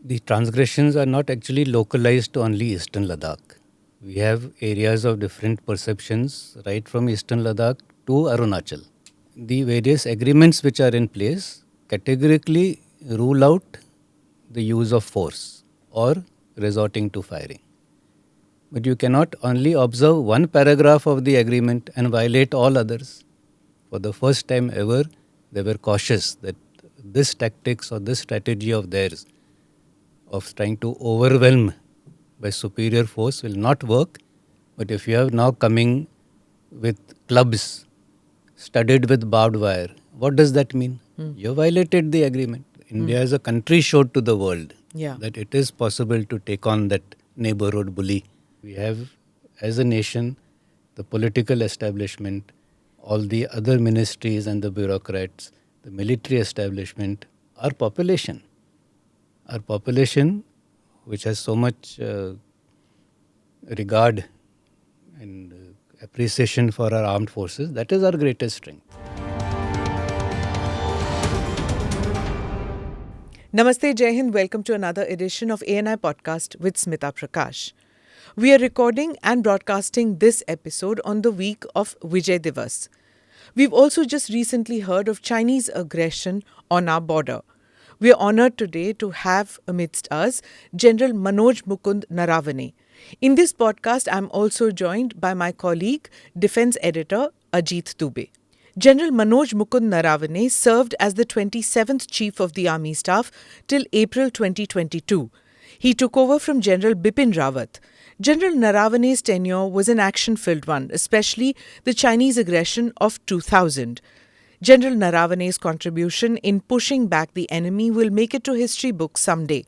The transgressions are not actually localized to only Eastern Ladakh. We have areas of different perceptions right from Eastern Ladakh to Arunachal. The various agreements which are in place categorically rule out the use of force or resorting to firing. But you cannot only observe one paragraph of the agreement and violate all others. For the first time ever, they were cautious that this tactics or this strategy of theirs of trying to overwhelm by superior force will not work. But if you have now coming with clubs studded with barbed wire, what does that mean? You violated the agreement. India as a country showed to the world that it is possible to take on that neighborhood bully. We have, as a nation, the political establishment, all the other ministries and the bureaucrats, the military establishment, our population. Our population, which has so much regard and appreciation for our armed forces, that is our greatest strength. Namaste, Jai Hind. Welcome to another edition of ANI Podcast with Smita Prakash. We are recording and broadcasting this episode on the week of Vijay Divas. We've also just recently heard of Chinese aggression on our border. We are honoured today to have amidst us General Manoj Mukund Naravane. In this podcast, I'm also joined by my colleague, Defence Editor Ajit Dubey. General Manoj Mukund Naravane served as the 27th Chief of the Army Staff till April 2022. He took over from Gen Bipin Rawat. General Naravane's tenure was an action-filled one, especially the Chinese aggression of 2000. General Naravane's contribution in pushing back the enemy will make it to history books someday.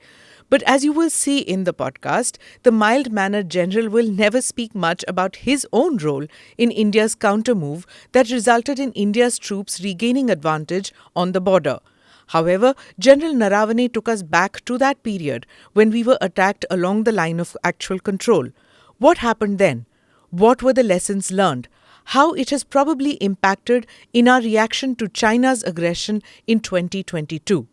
But as you will see in the podcast, the mild-mannered general will never speak much about his own role in India's counter-move that resulted in India's troops regaining advantage on the border. However, General Naravane took us back to that period when we were attacked along the line of actual control. What happened then? What were the lessons learned? How it has probably impacted in our reaction to China's aggression in 2022.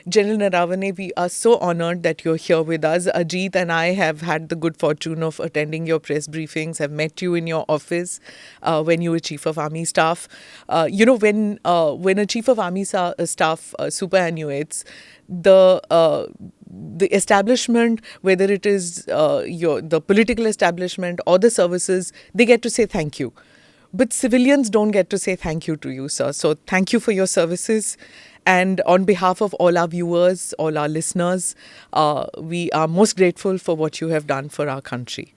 General Naravane, we are so honoured that you're here with us. Ajit and I have had the good fortune of attending your press briefings, have met you in your office when you were Chief of Army Staff. When a Chief of Army Staff superannuates, the establishment, whether it is the political establishment or the services, they get to say thank you. But civilians don't get to say thank you to you, sir. So thank you for your services. And on behalf of all our viewers, all our listeners, we are most grateful for what you have done for our country.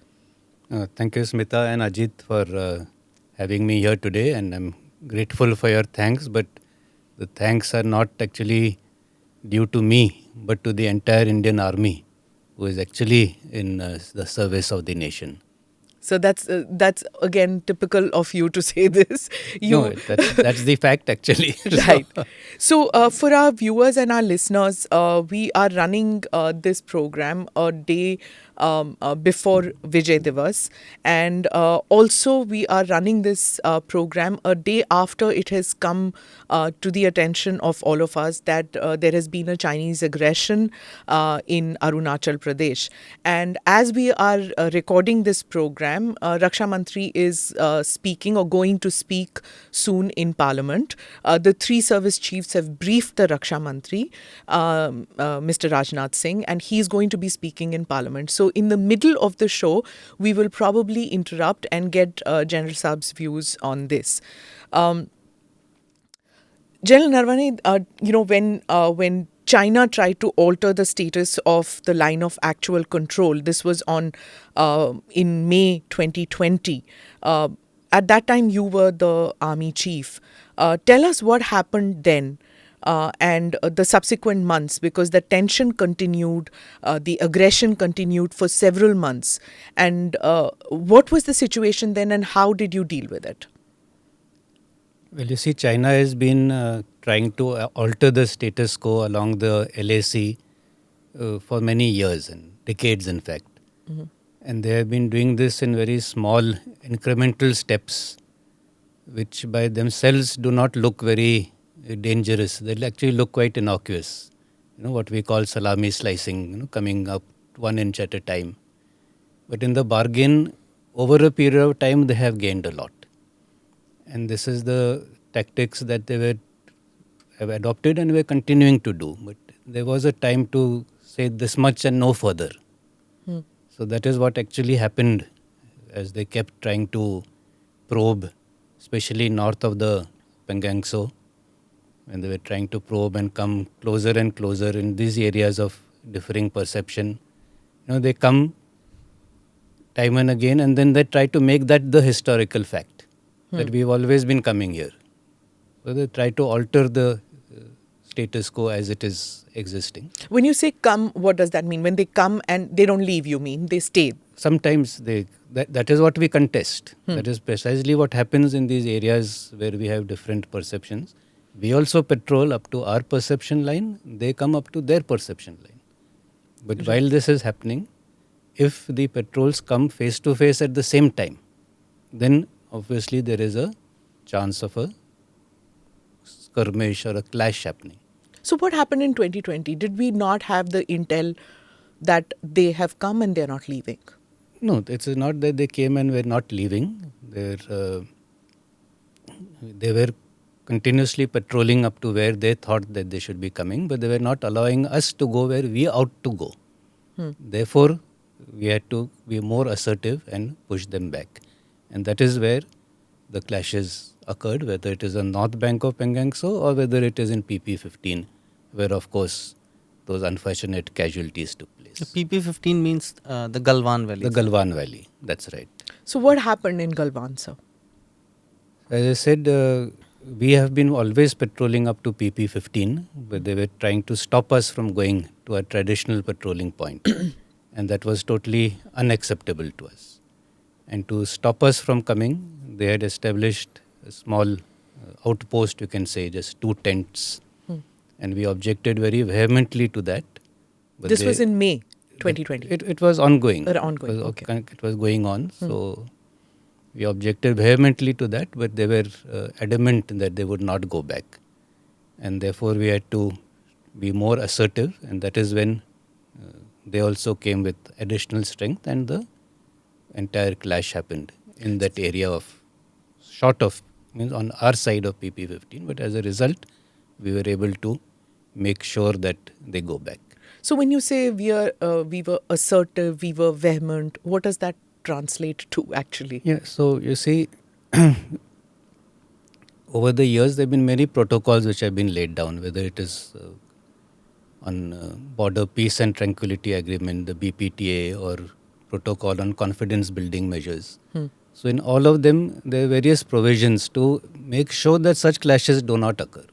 Thank you, Smita and Ajit, for having me here today. And I'm grateful for your thanks. But the thanks are not actually due to me, but to the entire Indian Army, who is actually in the service of the nation. So that's again typical of you to say this. No, that's the fact actually. Right. So for our viewers and our listeners, we are running this program a day before Vijay Divas, and also we are running this program a day after it has come to the attention of all of us that there has been a Chinese aggression in Arunachal Pradesh. And as we are recording this program, Raksha Mantri is speaking or going to speak soon in Parliament. The three service chiefs have briefed the Raksha Mantri, Mr. Rajnath Singh, and he's going to be speaking in Parliament. So in the middle of the show, we will probably interrupt and get General Saab's views on this. General Naravane, when China tried to alter the status of the line of actual control, this was in May 2020. At that time, you were the army chief. Tell us what happened then. And the subsequent months, because the tension continued, the aggression continued for several months. And what was the situation then and how did you deal with it? Well, you see, China has been trying to alter the status quo along the LAC for many years and decades, in fact. Mm-hmm. And they have been doing this in very small incremental steps, which by themselves do not look very dangerous. They actually look quite innocuous. what we call salami slicing, coming up 1 inch at a time. But in the bargain, over a period of time, they have gained a lot. And this is the tactics that have adopted and were continuing to do. But there was a time to say this much and no further. So that is what actually happened as they kept trying to probe, especially north of the Pangangso, when they were trying to probe and come closer and closer in these areas of differing perception. They come time and again, and then they try to make that the historical fact that we've always been coming here. So they try to alter the status quo as it is existing. When you say come, what does that mean? When they come and they don't leave, you mean? They stay? Sometimes that is what we contest. That is precisely what happens in these areas where we have different perceptions. We also patrol up to our perception line. They come up to their perception line. But while this is happening, if the patrols come face to face at the same time, then obviously there is a chance of a skirmish or a clash happening. So what happened in 2020? Did we not have the intel that they have come and they're not leaving? No, it's not that they came and were not leaving. They were continuously patrolling up to where they thought that they should be coming, but they were not allowing us to go where we ought to go. Therefore, we had to be more assertive and push them back. And that is where the clashes occurred, whether it is on north bank of Pangangso or whether it is in PP-15, where of course those unfortunate casualties took place. The PP-15 means the Galwan Valley. The Galwan Valley, that's right. So what happened in Galwan, sir? As I said, we have been always patrolling up to PP-15, but they were trying to stop us from going to a traditional patrolling point. And that was totally unacceptable to us. And to stop us from coming, they had established a small outpost, you can say, just 2 tents. And we objected very vehemently to that. But This was in May 2020? It was ongoing. Ongoing, okay. It was going on. So we objected vehemently to that, but they were adamant that they would not go back. And therefore we had to be more assertive, and that is when they also came with additional strength, and the entire clash happened in that area of means on our side of PP-15. But as a result, we were able to make sure that they go back. So when you say we were assertive, we were vehement, what does that translate to actually? Yeah, so you see, over the years there have been many protocols which have been laid down, whether it is on Border Peace and Tranquility Agreement, the BPTA, or Protocol on Confidence Building Measures. So in all of them, there are various provisions to make sure that such clashes do not occur.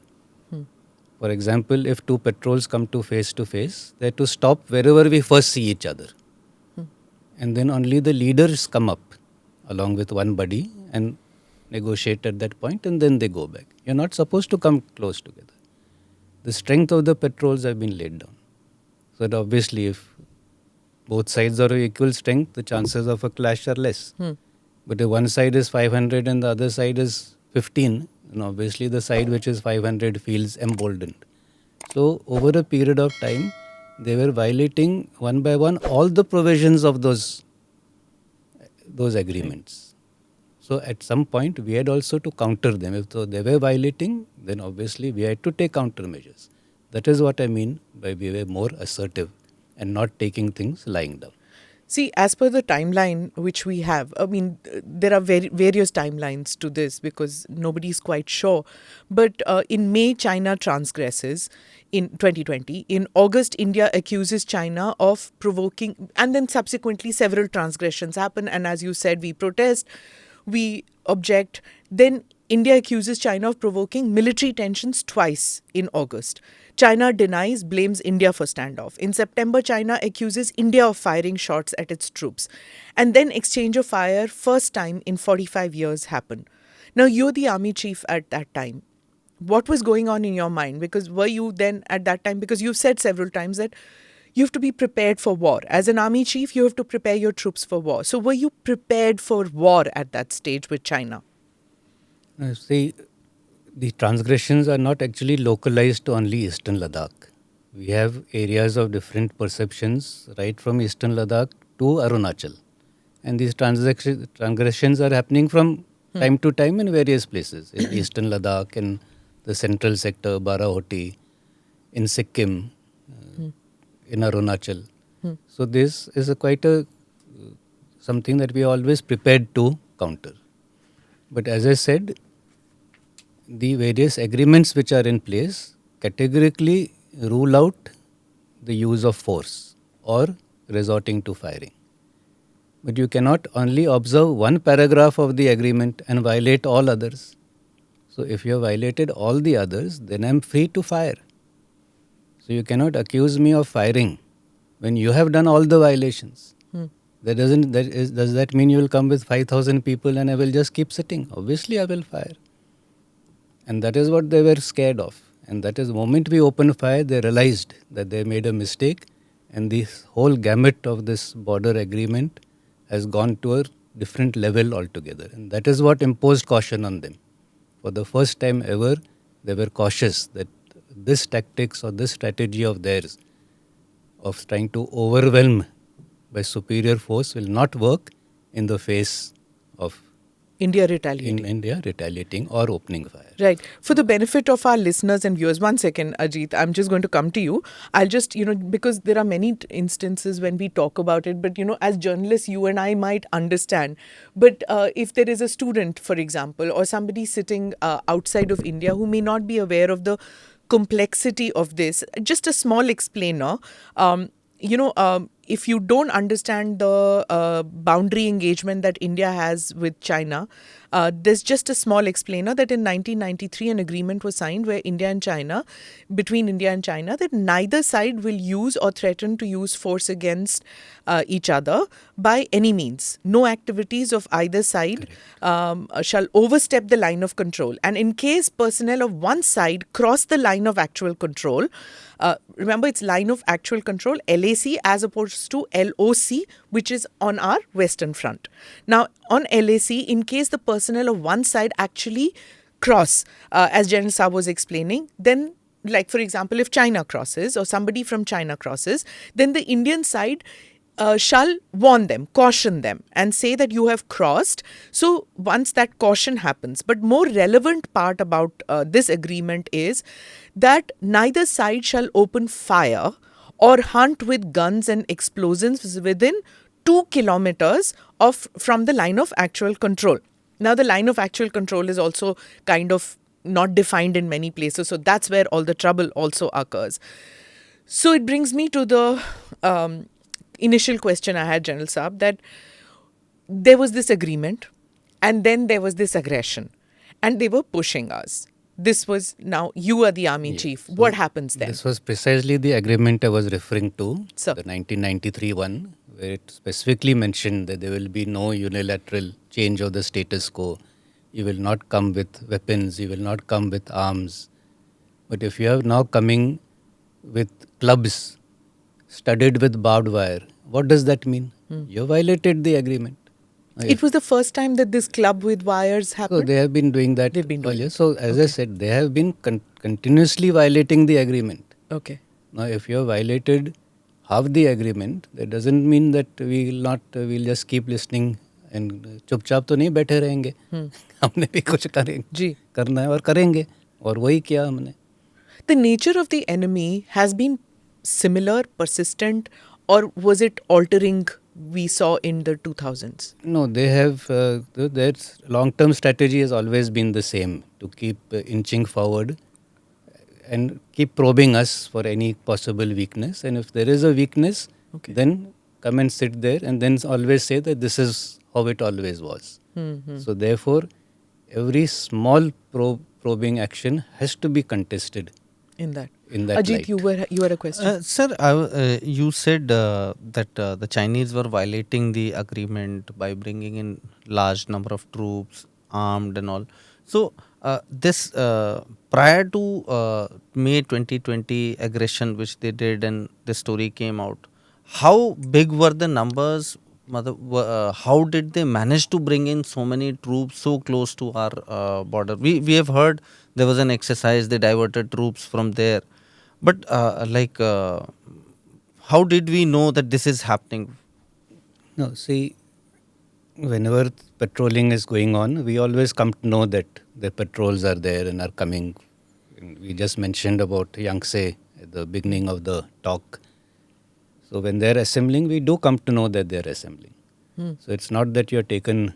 For example, if 2 patrols come to face, they have to stop wherever we first see each other. And then only the leaders come up along with one buddy and negotiate at that point, and then they go back. You're not supposed to come close together. The strength of the patrols have been laid down. So that obviously if both sides are of equal strength, the chances of a clash are less. But if one side is 500 and the other side is 15, then obviously the side which is 500 feels emboldened. So over a period of time, they were violating one by one all the provisions of those agreements. So at some point, we had also to counter them. If they were violating, then obviously we had to take countermeasures. That is what I mean by we were more assertive and not taking things lying down. See, as per the timeline which we have, I mean, there are various timelines to this because nobody is quite sure. But in May, China transgresses in 2020. In August, India accuses China of provoking, and then subsequently several transgressions happen. And as you said, we protest, we object. Then India accuses China of provoking military tensions twice in August. China denies, blames India for standoff. In September, China accuses India of firing shots at its troops. And then exchange of fire, first time in 45 years, happened. Now, you're the army chief at that time. What was going on in your mind? Because were you then at that time, because you've said several times that you have to be prepared for war. As an army chief, you have to prepare your troops for war. So were you prepared for war at that stage with China? See, the transgressions are not actually localized to only eastern Ladakh. We have areas of different perceptions right from eastern Ladakh to Arunachal. And these transgressions are happening from time to time in various places. In eastern Ladakh, in the central sector, Barahoti, in Sikkim, in Arunachal. So this is quite a something that we are always prepared to counter. But as I said, the various agreements which are in place categorically rule out the use of force or resorting to firing. But you cannot only observe one paragraph of the agreement and violate all others. So if you have violated all the others, then I am free to fire. So you cannot accuse me of firing when you have done all the violations. Does that mean you will come with 5,000 people and I will just keep sitting? Obviously I will fire. And that is what they were scared of. And that is the moment we opened fire, they realized that they made a mistake and this whole gamut of this border agreement has gone to a different level altogether. And that is what imposed caution on them. For the first time ever, they were cautious that this tactics or this strategy of theirs of trying to overwhelm by superior force will not work in the face of India retaliating. India retaliating or opening fire. Right. For the benefit of our listeners and viewers, one second, Ajit, I'm just going to come to you. I'll just, because there are many instances when we talk about it, but, as journalists, you and I might understand. But if there is a student, for example, or somebody sitting outside of India who may not be aware of the complexity of this, just a small explainer, if you don't understand the boundary engagement that India has with China, there's just a small explainer that in 1993 an agreement was signed where between India and China, that neither side will use or threaten to use force against each other by any means. No activities of either side shall overstep the line of control. And in case personnel of one side cross the line of actual control, remember it's line of actual control, LAC, as opposed to LOC, which is on our western front. Now, on LAC, in case the personnel of one side actually cross, as General Saab was explaining, then, like for example, if China crosses or somebody from China crosses, then the Indian side shall warn them, caution them, and say that you have crossed. So once that caution happens, but more relevant part about this agreement is that neither side shall open fire or hunt with guns and explosives within 2 kilometers from the line of actual control. Now, the line of actual control is also kind of not defined in many places, so that's where all the trouble also occurs. So it brings me to the initial question I had, General Saab, that there was this agreement and then there was this aggression and they were pushing us. This was, now you are the army chief. So what happens then? This was precisely the agreement I was referring to, Sir. the 1993 one, where it specifically mentioned that there will be no unilateral change of the status quo. You will not come with weapons, you will not come with arms. But if you are now coming with clubs studded with barbed wire, what does that mean? You violated the agreement. It was the first time that this club with wires happened? So they have been doing that. They've been doing earlier. So as I said, they have been continuously violating the agreement. Okay. Now if you have violated half the agreement, that doesn't mean that we will not, we'll just keep listening and चुपचाप तो नहीं बैठे रहेंगे. हमने भी कुछ करना है और करेंगे और वही किया हमने. The nature of the enemy has been similar, persistent, or was it altering we saw in the 2000s? No, they have, their long-term strategy has always been the same, to keep inching forward and keep probing us for any possible weakness. And if there is a weakness, then come and sit there and then always say that this is how it always was. So therefore, every small probing action has to be contested. In that Ajit, light. you had a question. Sir, you said that the Chinese were violating the agreement by bringing in large number of troops, armed and all. So this prior to May 2020 aggression which they did and the story came out, how big were the numbers? How did they manage to bring in so many troops so close to our border? We have heard there was an exercise, they diverted troops from there. But how did we know that this is happening? No, see, whenever patrolling is going on, we always come to know that the patrols are there and are coming. We just mentioned about Yangtse at the beginning of the talk. So when they're assembling, we do come to know that they're assembling. So it's not that you're taken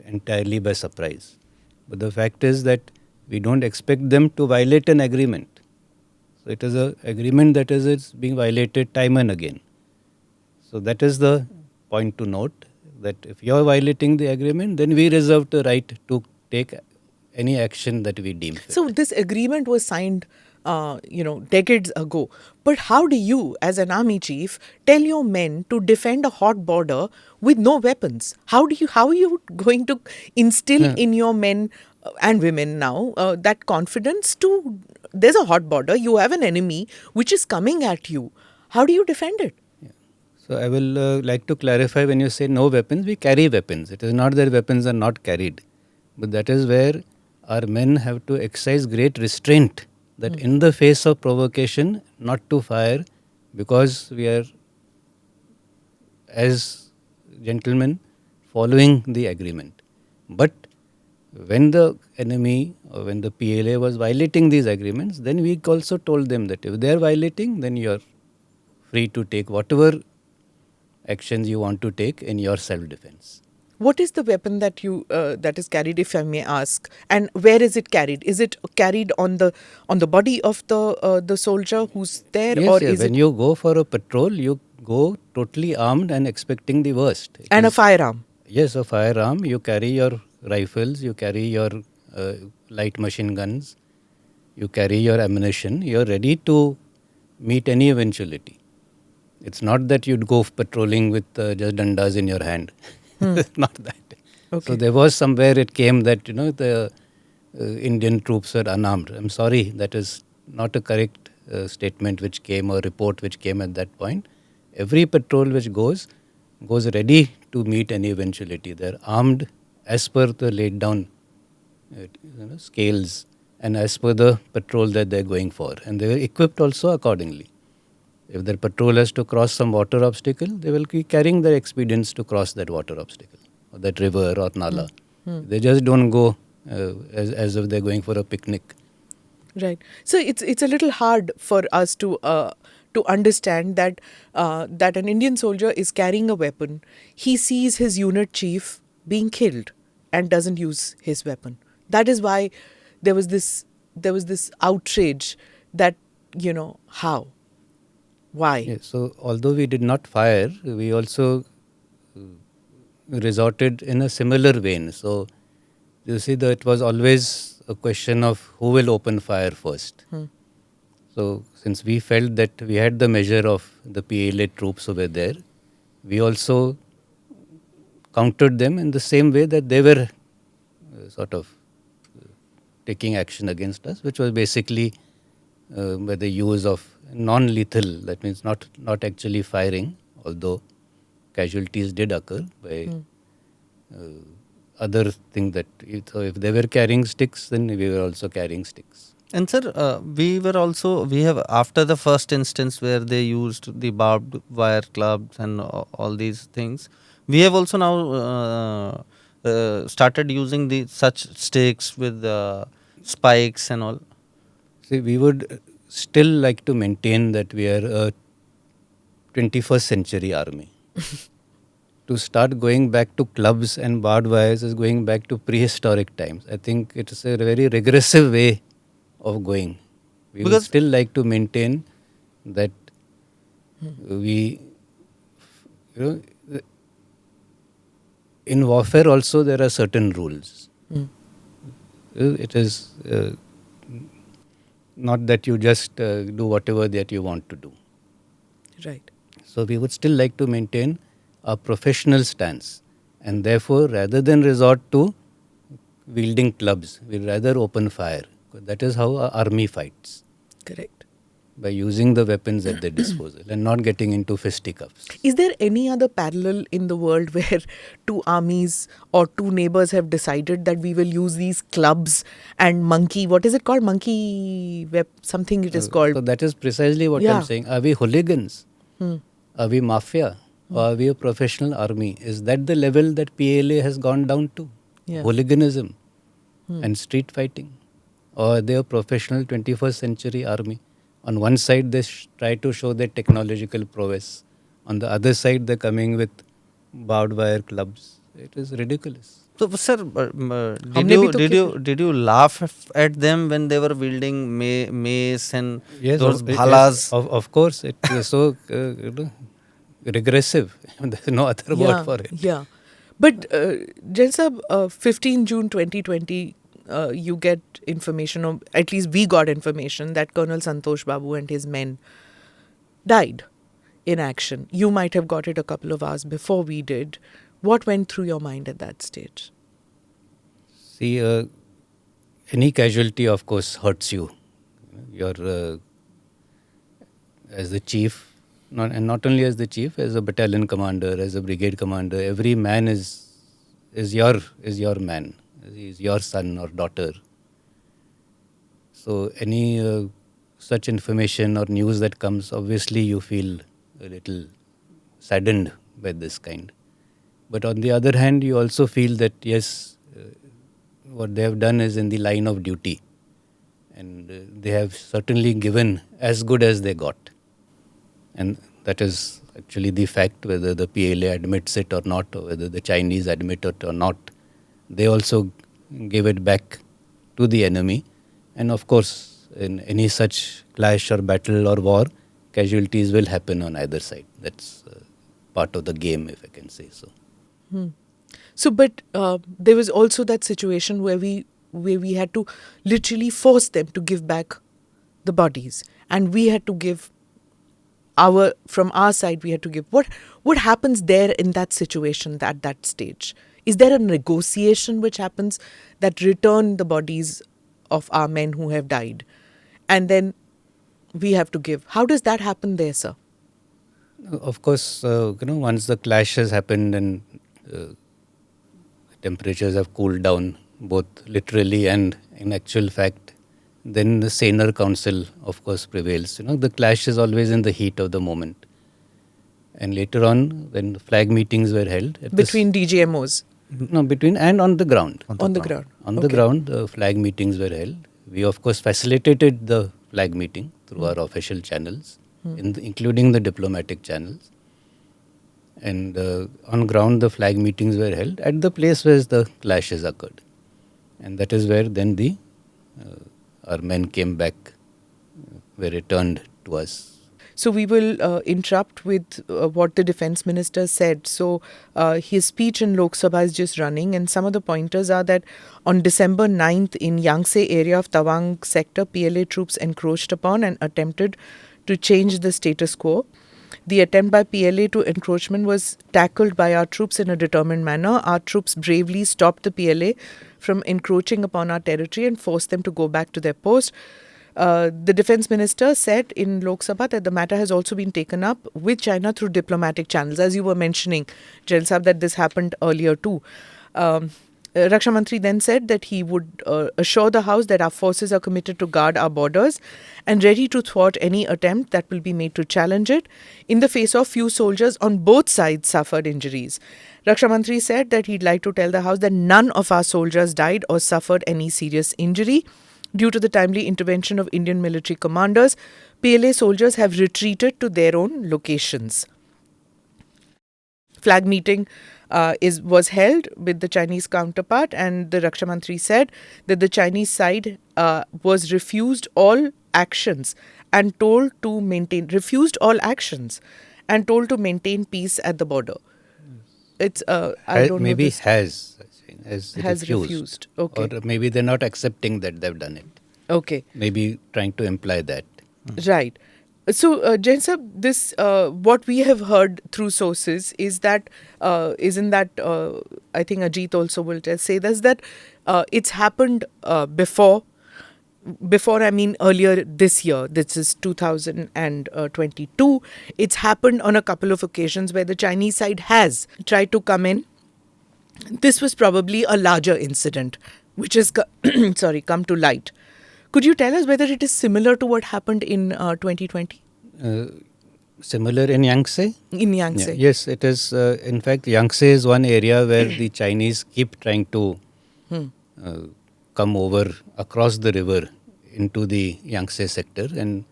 entirely by surprise. But the fact is that we don't expect them to violate an agreement. So it is an agreement that is being violated time and again. So that is the point to note, that if you are violating the agreement, then we reserve the right to take any action that we deem fit. So this agreement was signed, decades ago. But how do you, as an army chief, tell your men to defend a hot border with no weapons? How are you going to instill in your men and women now that confidence to? There's a hot border. You have an enemy which is coming at you. How do you defend it? So I will like to clarify, when you say no weapons, we carry weapons. It is not that weapons are not carried. But that is where our men have to exercise great restraint, that in the face of provocation not to fire, because we are, as gentlemen, following the agreement. But when the enemy or when the PLA was violating these agreements, then we also told them that if they are violating, then you are free to take whatever actions you want to take in your self-defense. What is the weapon that that is carried, if I may ask, and where is it carried? Is it carried on the body of the soldier who's there, Yes, or yes. is When it you go for a patrol, you go totally armed and expecting the worst. and a firearm? Yes, a firearm. You carry your rifles, you carry your light machine guns, you carry your ammunition. You're ready to meet any eventuality. It's not that you'd go patrolling with just dandas in your hand. It's not that. Okay. So there was somewhere it came that the Indian troops were unarmed. I'm sorry, that is not a correct statement which came or report which came at that point. Every patrol which goes ready to meet any eventuality. They're armed as per the laid down scales and as per the patrol that they're going for, and they were equipped also accordingly. If their patrol has to cross some water obstacle, they will be carrying their expedients to cross that water obstacle or that river or nala. They just don't go as if they're going for a picnic. Right. So it's a little hard for us to understand that that an Indian soldier is carrying a weapon. He sees his unit chief being killed and doesn't use his weapon. That is why there was this outrage that how, why. Yeah, so although we did not fire, we also resorted in a similar vein. So you see that it was always a question of who will open fire first. So since we felt that we had the measure of the PLA troops over there, we also countered them in the same way that they were sort of taking action against us, which was basically by the use of non-lethal, that means not actually firing, although casualties did occur by other thing that, so if they were carrying sticks, then we were also carrying sticks. And sir, we have, after the first instance where they used the barbed wire clubs and all these things, we have also now started using the such sticks with spikes and all. See, we would still like to maintain that we are a 21st century army. To start going back to clubs and barbed wires is going back to prehistoric times. I think it is a very regressive way of going. We would still like to maintain that we, in warfare also there are certain rules. It is not that you just do whatever that you want to do. Right. So we would still like to maintain a professional stance, and therefore rather than resort to wielding clubs, we'll rather open fire. That is how our army fights. Correct. by using the weapons at their disposal and not getting into fisticuffs. Is there any other parallel in the world where two armies or two neighbors have decided that we will use these clubs and monkey, what is it called? Monkey web, something it is So called. that is precisely what Yeah. I'm saying. Are we hooligans? Are we mafia? Or are we a professional army? Is that the level that PLA has gone down to? Yeah. Hooliganism and street fighting? Or are they a professional 21st century army? On one side, they try to show their technological prowess. On the other side, they're coming with barbed wire clubs. It is ridiculous. So, sir, हमने भी तो did you laugh at them when they were wielding mace and Yes, those of, bhalas? of course, it is so regressive. There's no other word for it. Yeah. But, Jain Sahab, 15 June 2020, you get information, or at least we got information, that Colonel Santosh Babu and his men died in action. You might have got it a couple of hours before we did. What went through your mind at that stage? See, any casualty, of course, hurts you. You're as the chief, and not only as the chief, as a battalion commander, as a brigade commander. Every man is your man. Is your son or daughter. So any such information or news that comes, obviously you feel a little saddened by this kind. But on the other hand, you also feel that yes, what they have done is in the line of duty, and they have certainly given as good as they got, and that is actually the fact. Whether the PLA admits it or not, or whether the Chinese admit it or not, they also gave it back to the enemy. And of course, in any such clash or battle or war, casualties will happen on either side. That's part of the game, if I can say so. So, but there was also that situation where we had to literally force them to give back the bodies, and we had to give from our side we had to give. What happens there in that situation at that stage? Is there a negotiation which happens that return the bodies of our men who have died, and then we have to give? How does that happen there, sir? Of course, once the clash has happened and temperatures have cooled down, both literally and in actual fact, then the saner counsel, of course, prevails. The clash is always in the heat of the moment. And later on, when flag meetings were held... Between DGMOs? No, between and on the ground. On the ground. On the ground, flag meetings were held. We, of course, facilitated the flag meeting through our official channels, including the diplomatic channels. And on ground, the flag meetings were held at the place where the clashes occurred. And that is where then our men came back, were returned to us. So we will interrupt with what the defense minister said. So his speech in Lok Sabha is just running, and some of the pointers are that on December 9th in Yangtse area of Tawang Sector, PLA troops encroached upon and attempted to change the status quo. The attempt by PLA to encroachment was tackled by our troops in a determined manner. Our troops bravely stopped the PLA from encroaching upon our territory and forced them to go back to their post. The defense minister said in Lok Sabha that the matter has also been taken up with China through diplomatic channels. As you were mentioning, Jain Sahab, that this happened earlier too. Raksha Mantri then said that he would assure the House that our forces are committed to guard our borders and ready to thwart any attempt that will be made to challenge it. In the face of, few soldiers on both sides suffered injuries. Raksha Mantri said that he'd like to tell the House that none of our soldiers died or suffered any serious injury. Due to the timely intervention of Indian military commanders, PLA soldiers have retreated to their own locations. Flag meeting was held with the Chinese counterpart, and the Raksha Mantri said that the Chinese side was refused all actions and told to maintain peace at the border. It's I don't maybe know. This has refused. Okay. Or maybe they're not accepting that they've done it. Okay. Maybe trying to imply that. Right. So, Jain Sahab, this what we have heard through sources is that isn't that I think Ajit also will say this, that it's happened before. before, I mean earlier this year, this is 2022, it's happened on a couple of occasions where the Chinese side has tried to come in. This was probably a larger incident which has come to light. Could you tell us whether it is similar to what happened in 2020 Uh, Similar in Yangtse? in Yeah, Yangtse? yes, it is. In fact, Yangtse is one area where the Chinese keep trying to come over across the river into the Yangtse sector. And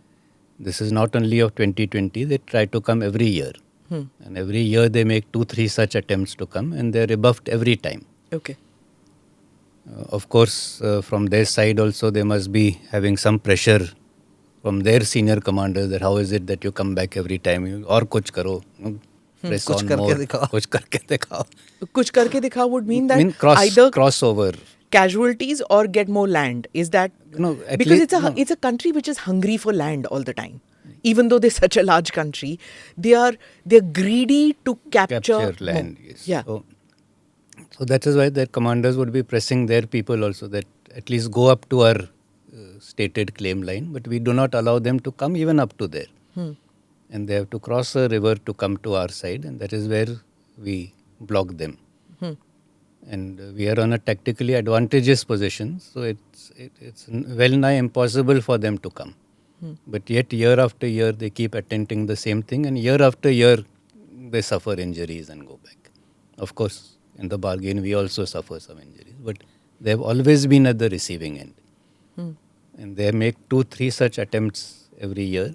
this is not only of 2020, they try to come every year. And every year they make 2-3 such attempts to come, and they are rebuffed every time. Okay. Of course, from their side also, they must be having some pressure from their senior commanders that how is it that you come back every time? Or kuch karo, press Kuch on karke more, dikhao. kuch karke dikhao. Kuch karke dikha would mean that Either either crossover. casualties or get more land. Is that No, at because least- it's a country which is hungry for land all the time. Even though they're such a large country, they're greedy to capture land. more. Yes. Yeah. So that is why their commanders would be pressing their people also that at least go up to our stated claim line, but we do not allow them to come even up to there. And they have to cross a river to come to our side, and that is where we block them. And we are on a tactically advantageous position, so it's well nigh impossible for them to come. But yet year after year they keep attempting the same thing, and year after year they suffer injuries and go back. Of course, in the bargain we also suffer some injuries, but they have always been at the receiving end. And they make 2-3 such attempts every year,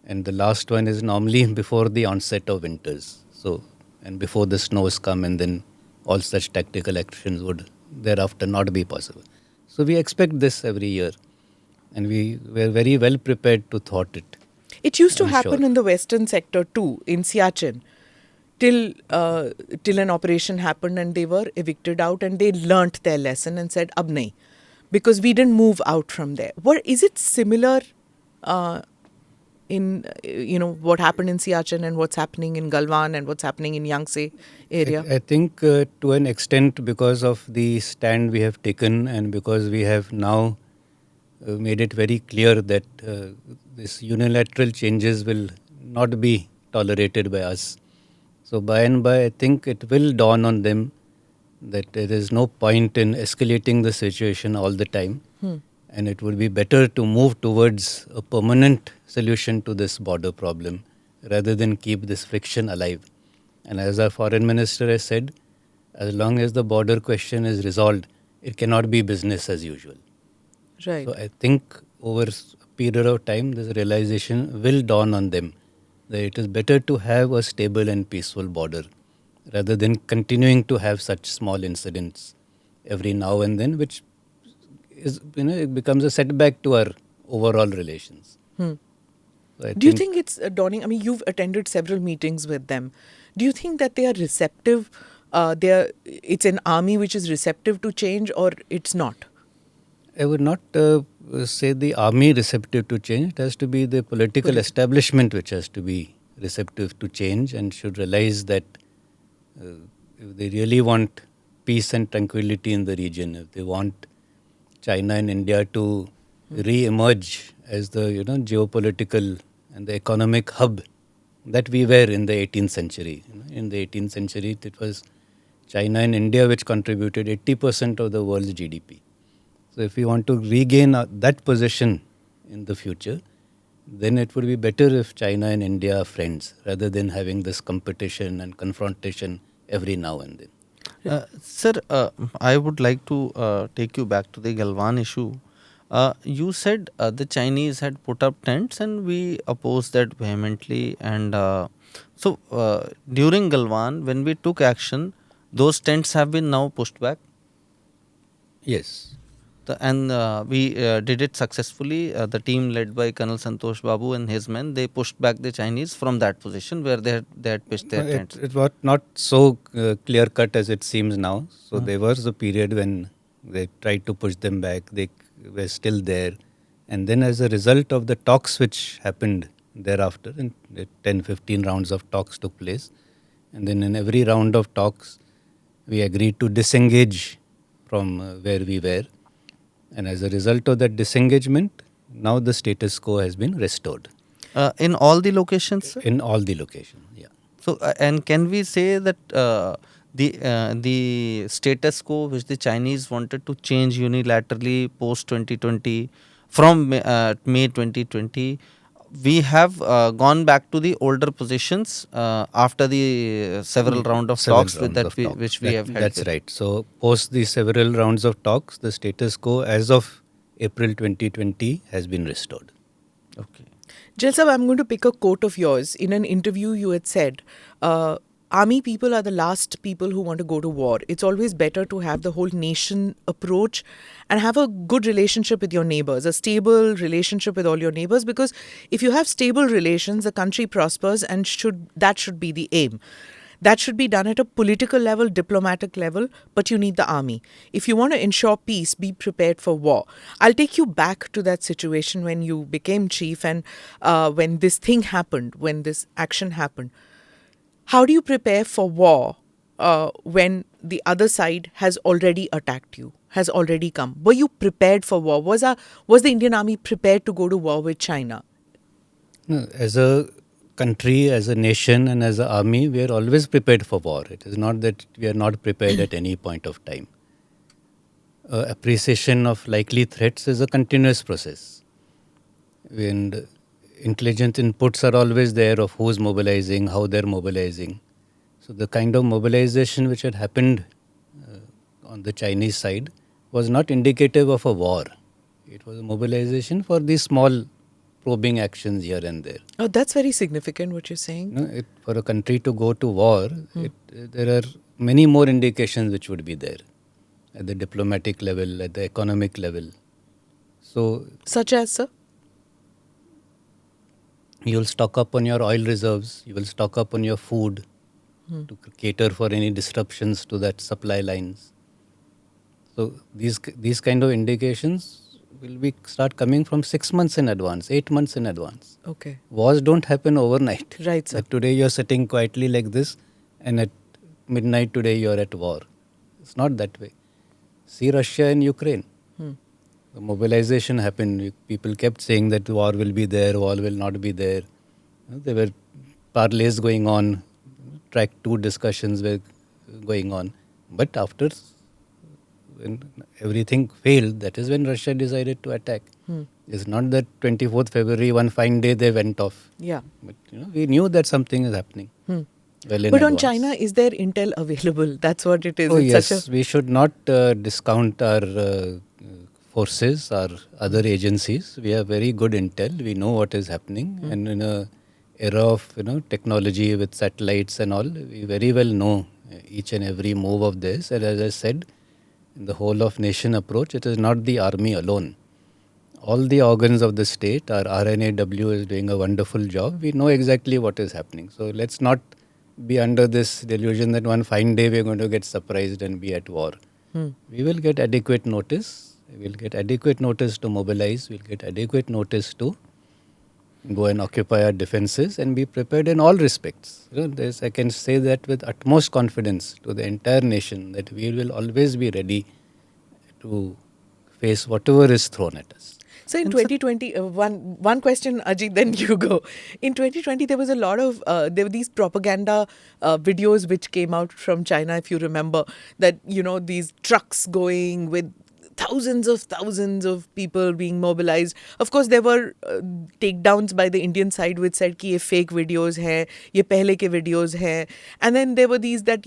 and the last one is normally before the onset of winters. So, and before the snows come, and then all such tactical actions would thereafter not be possible. So we expect this every year, and we were very well prepared to thwart it. It used to I'm happen sure. in the Western sector too, in Siachen, till an operation happened and they were evicted out and they learnt their lesson and said, "Ab nahi," because we didn't move out from there. Is it similar in what happened in Siachen and what's happening in Galwan and what's happening in Yangtse area? I think to an extent because of the stand we have taken and because we have now made it very clear that this unilateral changes will not be tolerated by us. So by and by, I think it will dawn on them that there is no point in escalating the situation all the time. And it would be better to move towards a permanent solution to this border problem rather than keep this friction alive. And as our foreign minister has said, as long as the border question is resolved, it cannot be business as usual. Right. So I think over a period of time, this realization will dawn on them that it is better to have a stable and peaceful border rather than continuing to have such small incidents every now and then, which is, it becomes a setback to our overall relations. So I Do you think it's dawning? I mean, you've attended several meetings with them. Do you think that they are receptive? It's an army which is receptive to change, or it's not? I would not say the army receptive to change. It has to be the political establishment which has to be receptive to change and should realize that if they really want peace and tranquility in the region, if they want China and India to re-emerge as the geopolitical and the economic hub that we were in the 18th century. In the 18th century, it was China and India which contributed 80% of the world's GDP. So if we want to regain that position in the future, then it would be better if China and India are friends rather than having this competition and confrontation every now and then. Sir, I would like to take you back to the Galwan issue. You said the Chinese had put up tents and we opposed that vehemently. And so during Galwan, when we took action, those tents have been now pushed back. Yes. And we did it successfully. The team led by Colonel Santosh Babu and his men, they pushed back the Chinese from that position where they had pitched their tents. It was not so clear cut as it seems now. So there was a period when they tried to push them back. They were still there. And then as a result of the talks which happened thereafter, and 10-15 rounds of talks took place. And then in every round of talks, we agreed to disengage from where we were. And as a result of that disengagement, now the status quo has been restored In all the locations, sir? in all the locations. Yeah. So, and can we say that the status quo which the Chinese wanted to change unilaterally post 2020 from May 2020, we have gone back to the older positions after the several round of Several talks with rounds of that talks. which we have had. That's right. So post the several rounds of talks, the status quo as of April 2020 has been restored. Okay. Jalsab, I'm going to pick a quote of yours. In an interview, you had said, army people are the last people who want to go to war. It's always better to have the whole nation approach and have a good relationship with your neighbors, a stable relationship with all your neighbors, because if you have stable relations, the country prospers, and that should be the aim. That should be done at a political level, diplomatic level, but you need the army. If you want to ensure peace, be prepared for war. I'll take you back to that situation when you became chief and when this thing happened, when this action happened. How do you prepare for war when the other side has already attacked you, has already come? Were you prepared for war? Was the Indian army prepared to go to war with China? No, as a country, as a nation, and as an army, we are always prepared for war. It is not that we are not prepared at any point of time. Appreciation of likely threats is a continuous process. And intelligence inputs are always there of who's mobilizing, how they're mobilizing. So the kind of mobilization which had happened on the Chinese side was not indicative of a war. It was a mobilization for these small probing actions here and there. Oh, that's very significant what you're saying. For a country to go to war, there are many more indications which would be there at the diplomatic level, at the economic level. So, Such as, sir? you will stock up on your oil reserves, you will stock up on your food to cater for any disruptions to that supply lines. So, these kind of indications will start coming from 6 months in advance, 8 months in advance. Okay. Wars don't happen overnight. Right, sir. That today you're sitting quietly like this and at midnight today you're at war. It's not that way. See Russia and Ukraine. The mobilization happened. People kept saying that war will be there, war will not be there. There were parlays going on, track 2 discussions were going on. But after when everything failed, that is when Russia decided to attack. It's not that 24th February, one fine day they went off. Yeah. But we knew that something is happening. Well in But on advance. China, is there intel available? That's what it is. Oh It's yes, such we should not discount our forces, our other agencies. We have very good intel. We know what is happening, and in a era of technology with satellites and all, we very well know each and every move of this. And as I said, in the whole of nation approach, it is not the army alone. All the organs of the state, our RNAW is doing a wonderful job. We know exactly what is happening. So let's not be under this delusion that one fine day we're going to get surprised and be at war. We will get adequate notice. We will get adequate notice to mobilize. We'll get adequate notice to go and occupy our defenses and be prepared in all respects. I can say that with utmost confidence to the entire nation that we will always be ready to face whatever is thrown at us. So in 2020, one question, Ajit, then you go. In 2020, there was a lot of, there were these propaganda videos which came out from China, if you remember, that, these trucks going with thousands of people being mobilized. Of course, there were takedowns by the Indian side which said कि ये fake videos हैं, ये पहले के videos हैं. And then there were these that,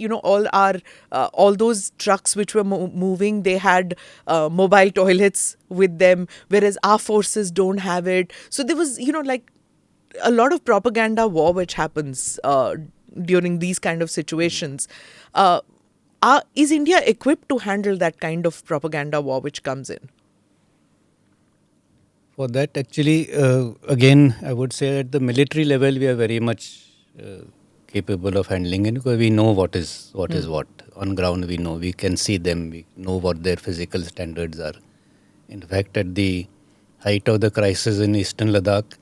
all those trucks which were moving, they had mobile toilets with them, whereas our forces don't have it. So there was, like a lot of propaganda war which happens during these kind of situations. Is India equipped to handle that kind of propaganda war which comes in? For that, actually, again, I would say at the military level, we are very much capable of handling it because we know what is what. On ground, we know. We can see them. We know what their physical standards are. In fact, at the height of the crisis in Eastern Ladakh,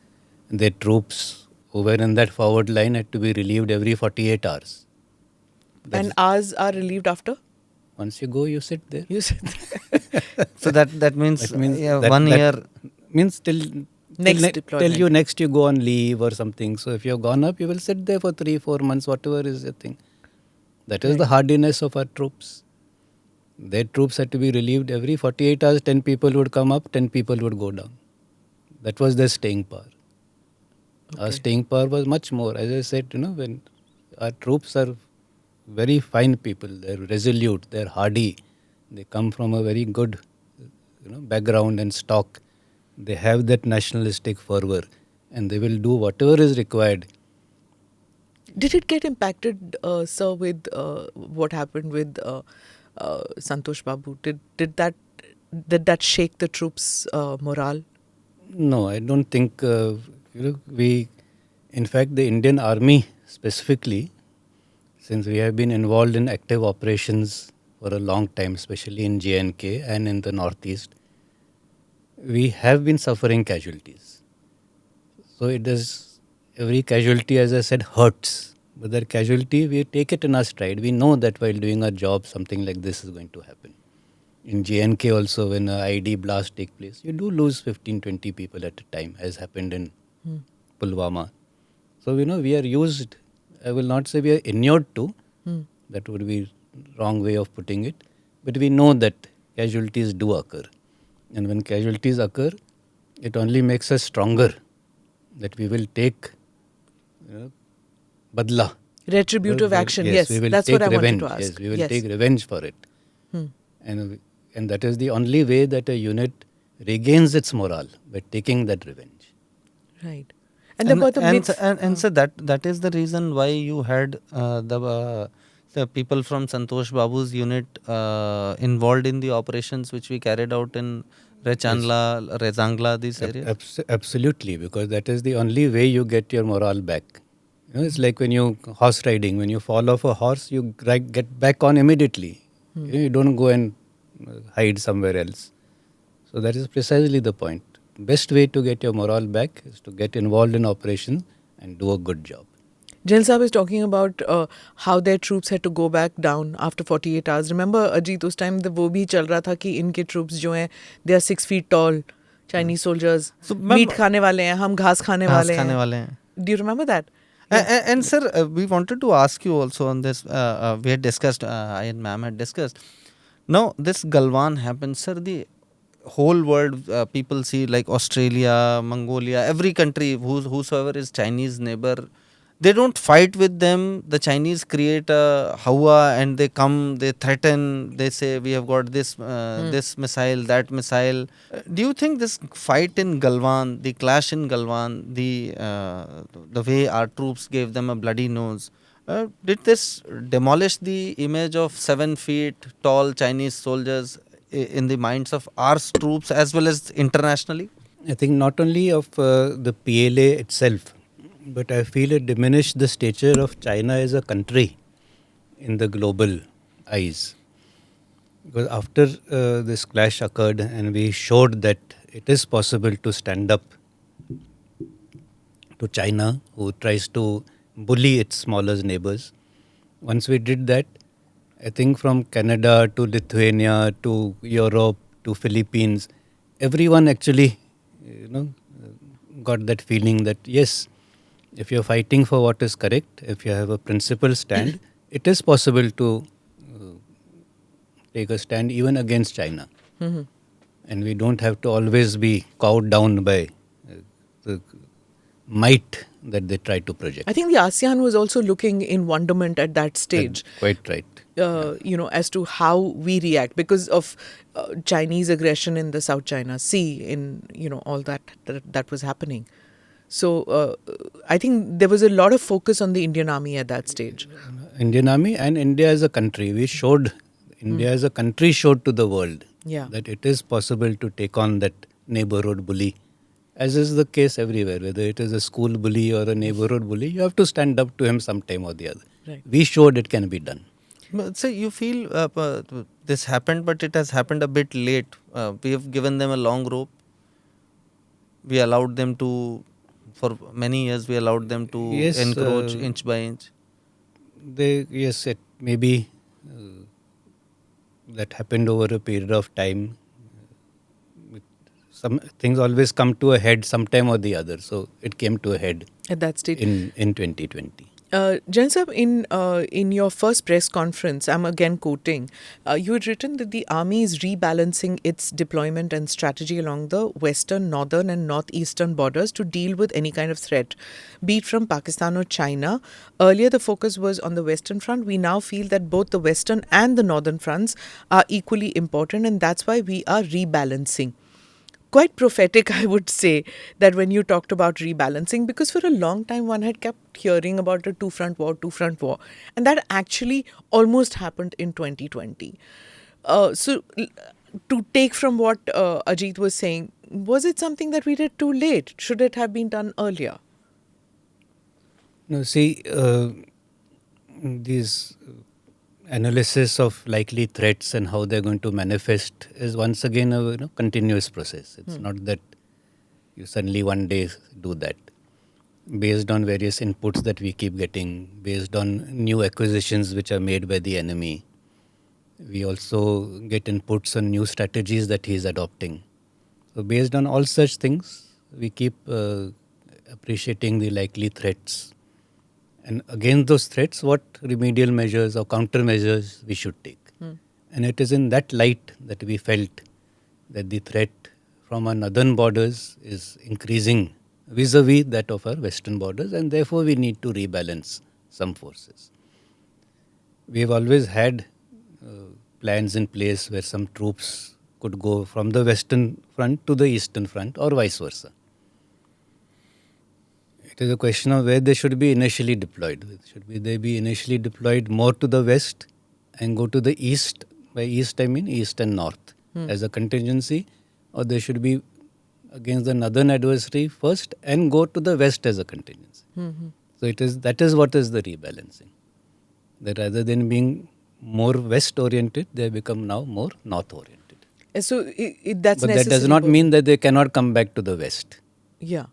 their troops who were in that forward line had to be relieved every 48 hours. And ours are relieved after? Once you go, you sit there. You said So that means, That means yeah, that, 1 year. means till Next till deployment. you next you go on leave or something. So if you have gone up, you will sit there for 3-4 months, whatever is the thing. That is the hardiness of our troops. Their troops had to be relieved every 48 hours. 10 people would come up, 10 people would go down. That was their staying power. Our staying power was much more. As I said, when our troops are very fine people, they're resolute, they're hardy, they come from a very good, background and stock. They have that nationalistic fervor, and they will do whatever is required. Did it get impacted, sir, with what happened with Santosh Babu? Did that shake the troops' morale? No, I don't think. In fact, the Indian Army specifically, since we have been involved in active operations for a long time, especially in J&K and in the Northeast, we have been suffering casualties. So it does, every casualty, as I said, hurts. But that casualty, we take it in our stride. We know that while doing our job, something like this is going to happen. In J&K also, when an IED blast takes place, you do lose 15-20 people at a time, as happened in Pulwama. So, we are used, I will not say we are inured to, that would be wrong way of putting it, but we know that casualties do occur. And when casualties occur, it only makes us stronger, that we will take badla. Retributive action, yes. We will That's take what I revenge. wanted to ask. Yes, we will take revenge for it. And that is the only way that a unit regains its morale, by taking that revenge. Right. And about the myth. So that is the reason why you had the people from Santosh Babu's unit involved in the operations which we carried out in Rechandla, Rezangla, these areas. Absolutely, because that is the only way you get your morale back. It's like when you horse riding, when you fall off a horse, you get back on immediately. You don't go and hide somewhere else. So that is precisely the point. Best way to get your morale back is to get involved in operation and do a good job. General Saab is talking about how their troops had to go back down after 48 hours. Remember, Ajit, उस time वो भी चल रहा था कि इनके troops जो हैं, they are 6 feet tall, Chinese soldiers, So, meat खाने वाले हैं, हम घास खाने वाले हैं. Do you remember that? And sir, we wanted to ask you also on this. We had discussed, I and ma'am had discussed. Now, this Galwan happens, sir. The whole world, people see, like Australia, Mongolia, every country, whosoever is Chinese neighbor, they don't fight with them. The Chinese create a hawa and they come, they threaten, they say we have got this this missile, that missile. Do you think this fight in Galwan, the clash in Galwan, the way our troops gave them a bloody nose, did this demolish the image of 7 feet tall Chinese soldiers in the minds of our troops as well as internationally? I think not only of the PLA itself, but I feel it diminished the stature of China as a country in the global eyes. Because after this clash occurred and we showed that it is possible to stand up to China, who tries to bully its smallest neighbors. Once we did that, I think from Canada to Lithuania to Europe to Philippines, everyone actually, got that feeling that yes, if you're fighting for what is correct, if you have a principled stand, it is possible to take a stand even against China. And we don't have to always be cowed down by the might that they try to project. I think the ASEAN was also looking in wonderment at that stage. Quite right. As to how we react because of Chinese aggression in the South China Sea, in all that was happening. So I think there was a lot of focus on the Indian Army at that stage. Indian Army and India as a country, India as a country showed to the world that it is possible to take on that neighborhood bully, as is the case everywhere. Whether it is a school bully or a neighborhood bully, you have to stand up to him sometime or the other. Right. We showed it can be done. But so you feel this happened, but it has happened a bit late. We have given them a long rope. We allowed them to, for many years, we allowed them to encroach inch by inch. It may be that happened over a period of time. Some things always come to a head sometime or the other. So it came to a head At that stage. in 2020. Jan Sahab, in your first press conference, I'm again quoting, you had written that the army is rebalancing its deployment and strategy along the western, northern, and northeastern borders to deal with any kind of threat, be it from Pakistan or China. Earlier, the focus was on the western front. We now feel that both the western and the northern fronts are equally important, and that's why we are rebalancing. Quite prophetic, I would say, that when you talked about rebalancing, because for a long time one had kept hearing about a two front war, and that actually almost happened in 2020. To take from what Ajit was saying, was it something that we did too late? Should it have been done earlier? No, see, these analysis of likely threats and how they're going to manifest is once again a continuous process. It's not that you suddenly one day do that. Based on various inputs that we keep getting, based on new acquisitions which are made by the enemy, we also get inputs on new strategies that he's adopting. So based on all such things, we keep appreciating the likely threats. And against those threats, what remedial measures or countermeasures we should take. And it is in that light that we felt that the threat from our northern borders is increasing vis-a-vis that of our western borders, and therefore we need to rebalance some forces. We have always had plans in place where some troops could go from the western front to the eastern front or vice versa. It is a question of where they should be initially deployed. They be initially deployed more to the west and go to the east? By east I mean east and north as a contingency, or they should be against the northern adversary first and go to the west as a contingency. So that is what is the rebalancing. That rather than being more west oriented, they become now more north oriented. So that's but that does not mean that they cannot come back to the west. Yeah.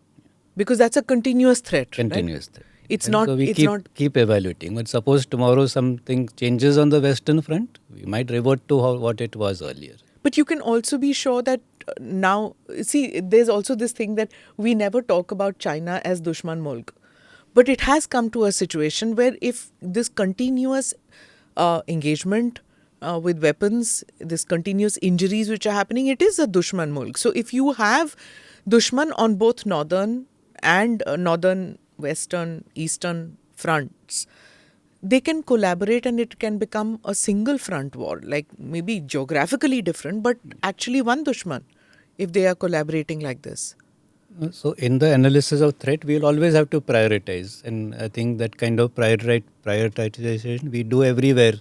Because that's a continuous threat. Continuous threat. It's and not. So we it's keep evaluating. But suppose tomorrow something changes on the western front, we might revert to what it was earlier. But you can also be sure that now, see, there's also this thing that we never talk about China as Dushman Mulk. But it has come to a situation where if this continuous engagement with weapons, this continuous injuries which are happening, it is a Dushman Mulk. So if you have Dushman on both northern and northern, western, eastern fronts, they can collaborate and it can become a single front war, like maybe geographically different, but actually one Dushman, if they are collaborating like this. So in the analysis of threat, we will always have to prioritize. And I think that kind of prioritization we do everywhere.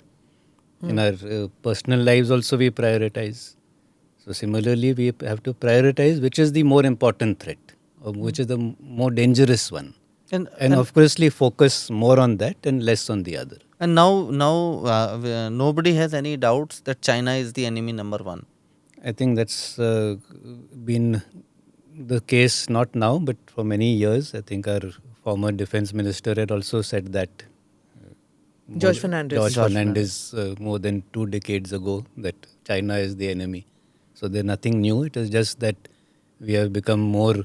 In our personal lives also we prioritize. So similarly, we have to prioritize which is the more important threat or which is the more dangerous one. And of course, focus more on that and less on the other. And now nobody has any doubts that China is the enemy number one. I think that's been the case not now, but for many years. I think our former defense minister had also said that. George Fernandez. George Fernandez more than 2 decades ago that China is the enemy. So there's nothing new. It is just that we have become more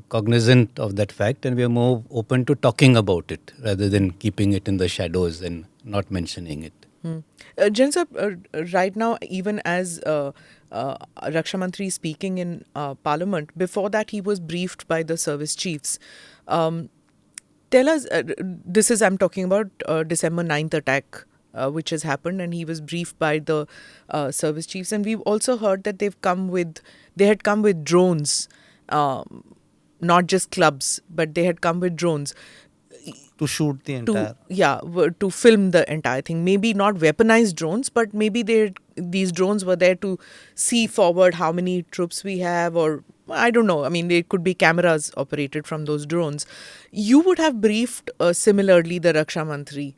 cognizant of that fact and we are more open to talking about it rather than keeping it in the shadows and not mentioning it. Jen sir, right now, even as Raksha Mantri speaking in Parliament, before that he was briefed by the service chiefs. Tell us, I'm talking about December 9th attack, which has happened, and he was briefed by the service chiefs. And we've also heard that they had come with drones, not just clubs, but they had come with drones. To shoot the entire... To film the entire thing. Maybe not weaponized drones, but maybe these drones were there to see forward how many troops we have, or I don't know. I mean, there could be cameras operated from those drones. You would have briefed similarly the Raksha Mantri.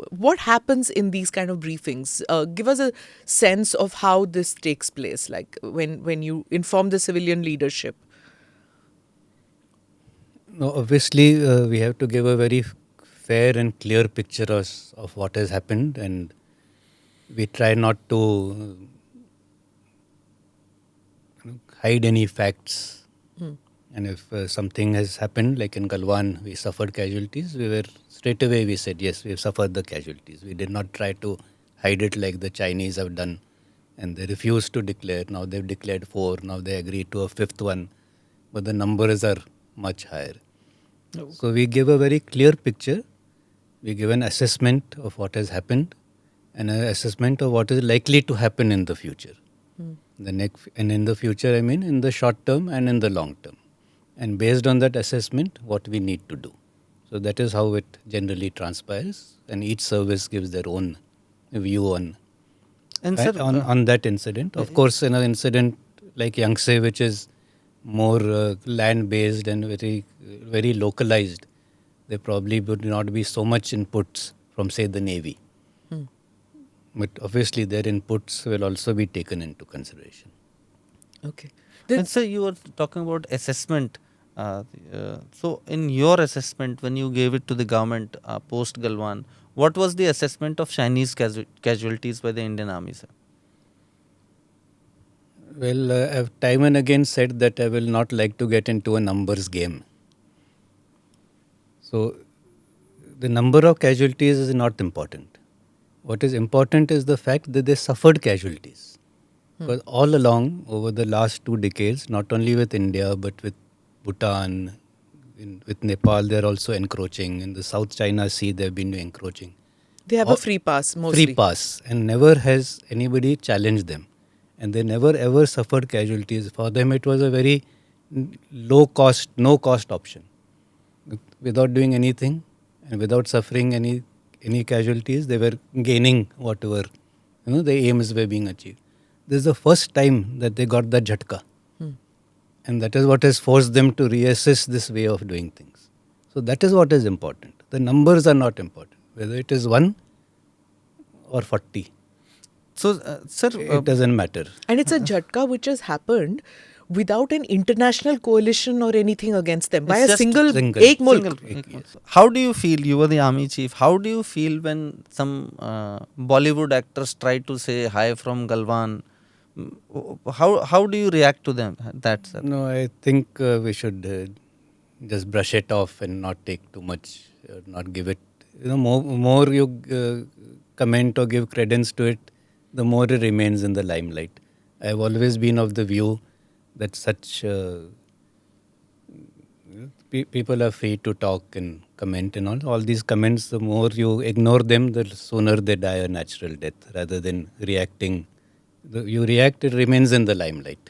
What happens in these kind of briefings? Give us a sense of how this takes place, like when you inform the civilian leadership. No, obviously, we have to give a very fair and clear picture of what has happened, and We try not to hide any facts. And if something has happened, like in Galwan, we suffered casualties, straight away we said, yes, we have suffered the casualties. We did not try to hide it like the Chinese have done. And they refused to declare. Now they've declared 4. Now they agreed to a 5th one. But the numbers are much higher. So we give a very clear picture. We give an assessment of what has happened and an assessment of what is likely to happen in the future. And in the future, I mean in the short term and in the long term. And based on that assessment, what we need to do. So that is how it generally transpires. And each service gives their own view on that incident. Of course, in an incident like Yangtse, which is more land-based and very, very localized, there probably would not be so much inputs from, say, the Navy. But obviously, their inputs will also be taken into consideration. Okay. And so you were talking about assessment. So in your assessment, when you gave it to the government post Galwan, what was the assessment of Chinese casualties by the Indian Army, sir? Well, I've time and again said that I will not like to get into a numbers game. So the number of casualties is not important. What is important is the fact that they suffered casualties. Because all along, over the last 2 decades, not only with India, but with Bhutan, with Nepal, they're also encroaching. In the South China Sea, they've been encroaching. They have a free pass mostly. Free pass. And never has anybody challenged them. And they never ever suffered casualties. For them, it was a very low cost, no cost option. Without doing anything and without suffering any casualties, they were gaining whatever, the aims were being achieved. This is the first time that they got the Jhatka. And that is what has forced them to reassess this way of doing things. So that is what is important. The numbers are not important. Whether it is 1 or 40. So, sir, it doesn't matter. And it's a Jhatka which has happened without an international coalition or anything against them. By a single ek mulk. How do you feel? You were the army chief. How do you feel when some Bollywood actors try to say hi from Galwan? How do you react to them? That, sir? No, I think we should just brush it off and not take too much, not give it. More you comment or give credence to it, the more it remains in the limelight. I have always been of the view that such people are free to talk and comment and all. All these comments, the more you ignore them, the sooner they die a natural death, rather than reacting. You react, it remains in the limelight.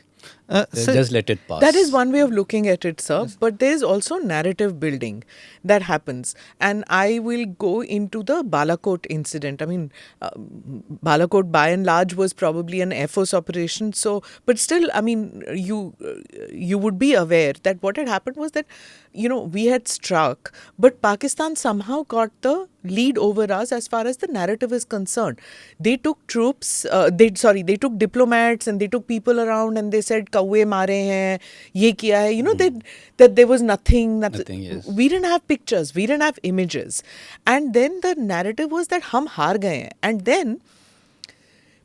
So just let it pass. That is one way of looking at it, sir. Yes. But there is also narrative building that happens. And I will go into the Balakot incident. I mean, Balakot by and large was probably an Air Force operation. So, but still, I mean, you would be aware that what had happened was that, we had struck, but Pakistan somehow got the lead over us as far as the narrative is concerned. They took troops, they took diplomats and they took people around and they said, Kauwe mare hain, ye kiya hai. That there was nothing. Yes. We didn't have pictures, we didn't have images. And then the narrative was that hum haar gaye hain. And then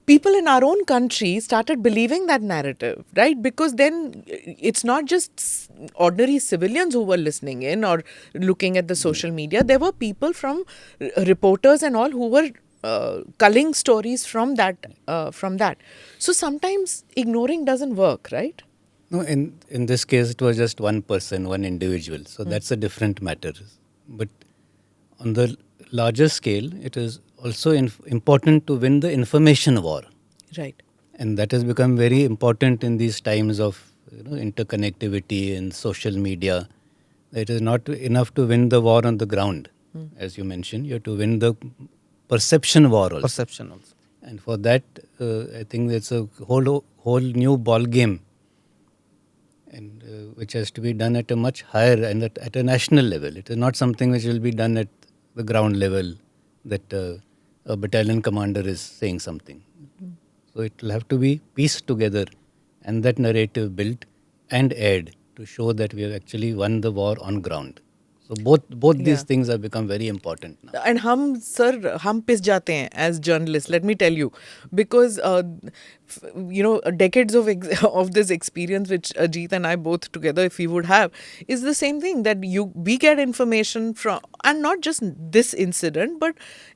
people in our own country started believing that narrative, right? Because then it's not just ordinary civilians who were listening in or looking at the social media. There were people from reporters and all who were culling stories from that. So sometimes ignoring doesn't work, right? No, in this case, it was just one person, one individual. So that's a different matter. But on the larger scale, it is also important to win the information war. Right. And that has become very important in these times of interconnectivity and social media. It is not enough to win the war on the ground, as you mentioned. You have to win the perception war also. And for that, I think it's a whole new ball game, and which has to be done at a much higher and at a national level. It is not something which will be done at the ground level, that a battalion commander is saying something. So it will have to be pieced together and that narrative built and aired to show that we have actually won the war on ground. So both these Yeah. things have become very important now. And हम पिस जाते हैं as journalists, let me tell you, because decades of of this experience which Ajit and I both together, if we would have, is the same thing, that we get information from, and not just this incident, but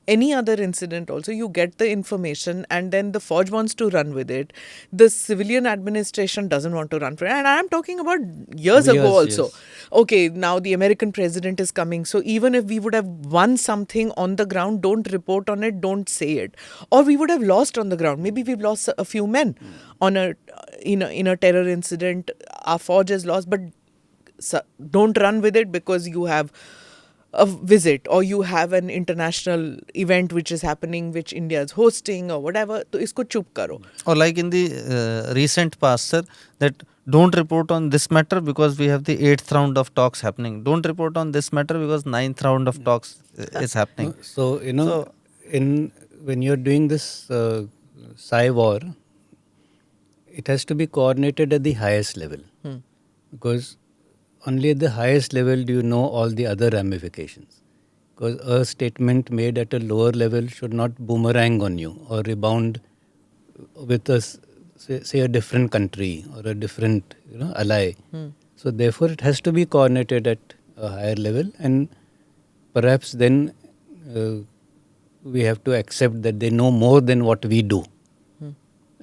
any other incident also. You get the information, and then the Fauj wants to run with it. The civilian administration doesn't want to run for it, and I'm talking about years ago Yes, also. yes. Okay, now the American president is coming. So even if we would have won something on the ground, don't report on it, don't say it. Or we would have lost on the ground. Maybe we've lost a few men on in a terror incident. Our forge has lost, but don't run with it because you have a visit or you have an international event which is happening, which India is hosting or whatever. तो इसको चुप करो. Or like in the recent past, sir, that don't report on this matter because we have the 8th round of talks happening. Don't report on this matter because 9th round of talks is happening. So when you're doing this Psy war, it has to be coordinated at the highest level, because only at the highest level do you know all the other ramifications. Because a statement made at a lower level should not boomerang on you or rebound with say a different country or a different ally. So therefore it has to be coordinated at a higher level, and perhaps then we have to accept that they know more than what we do.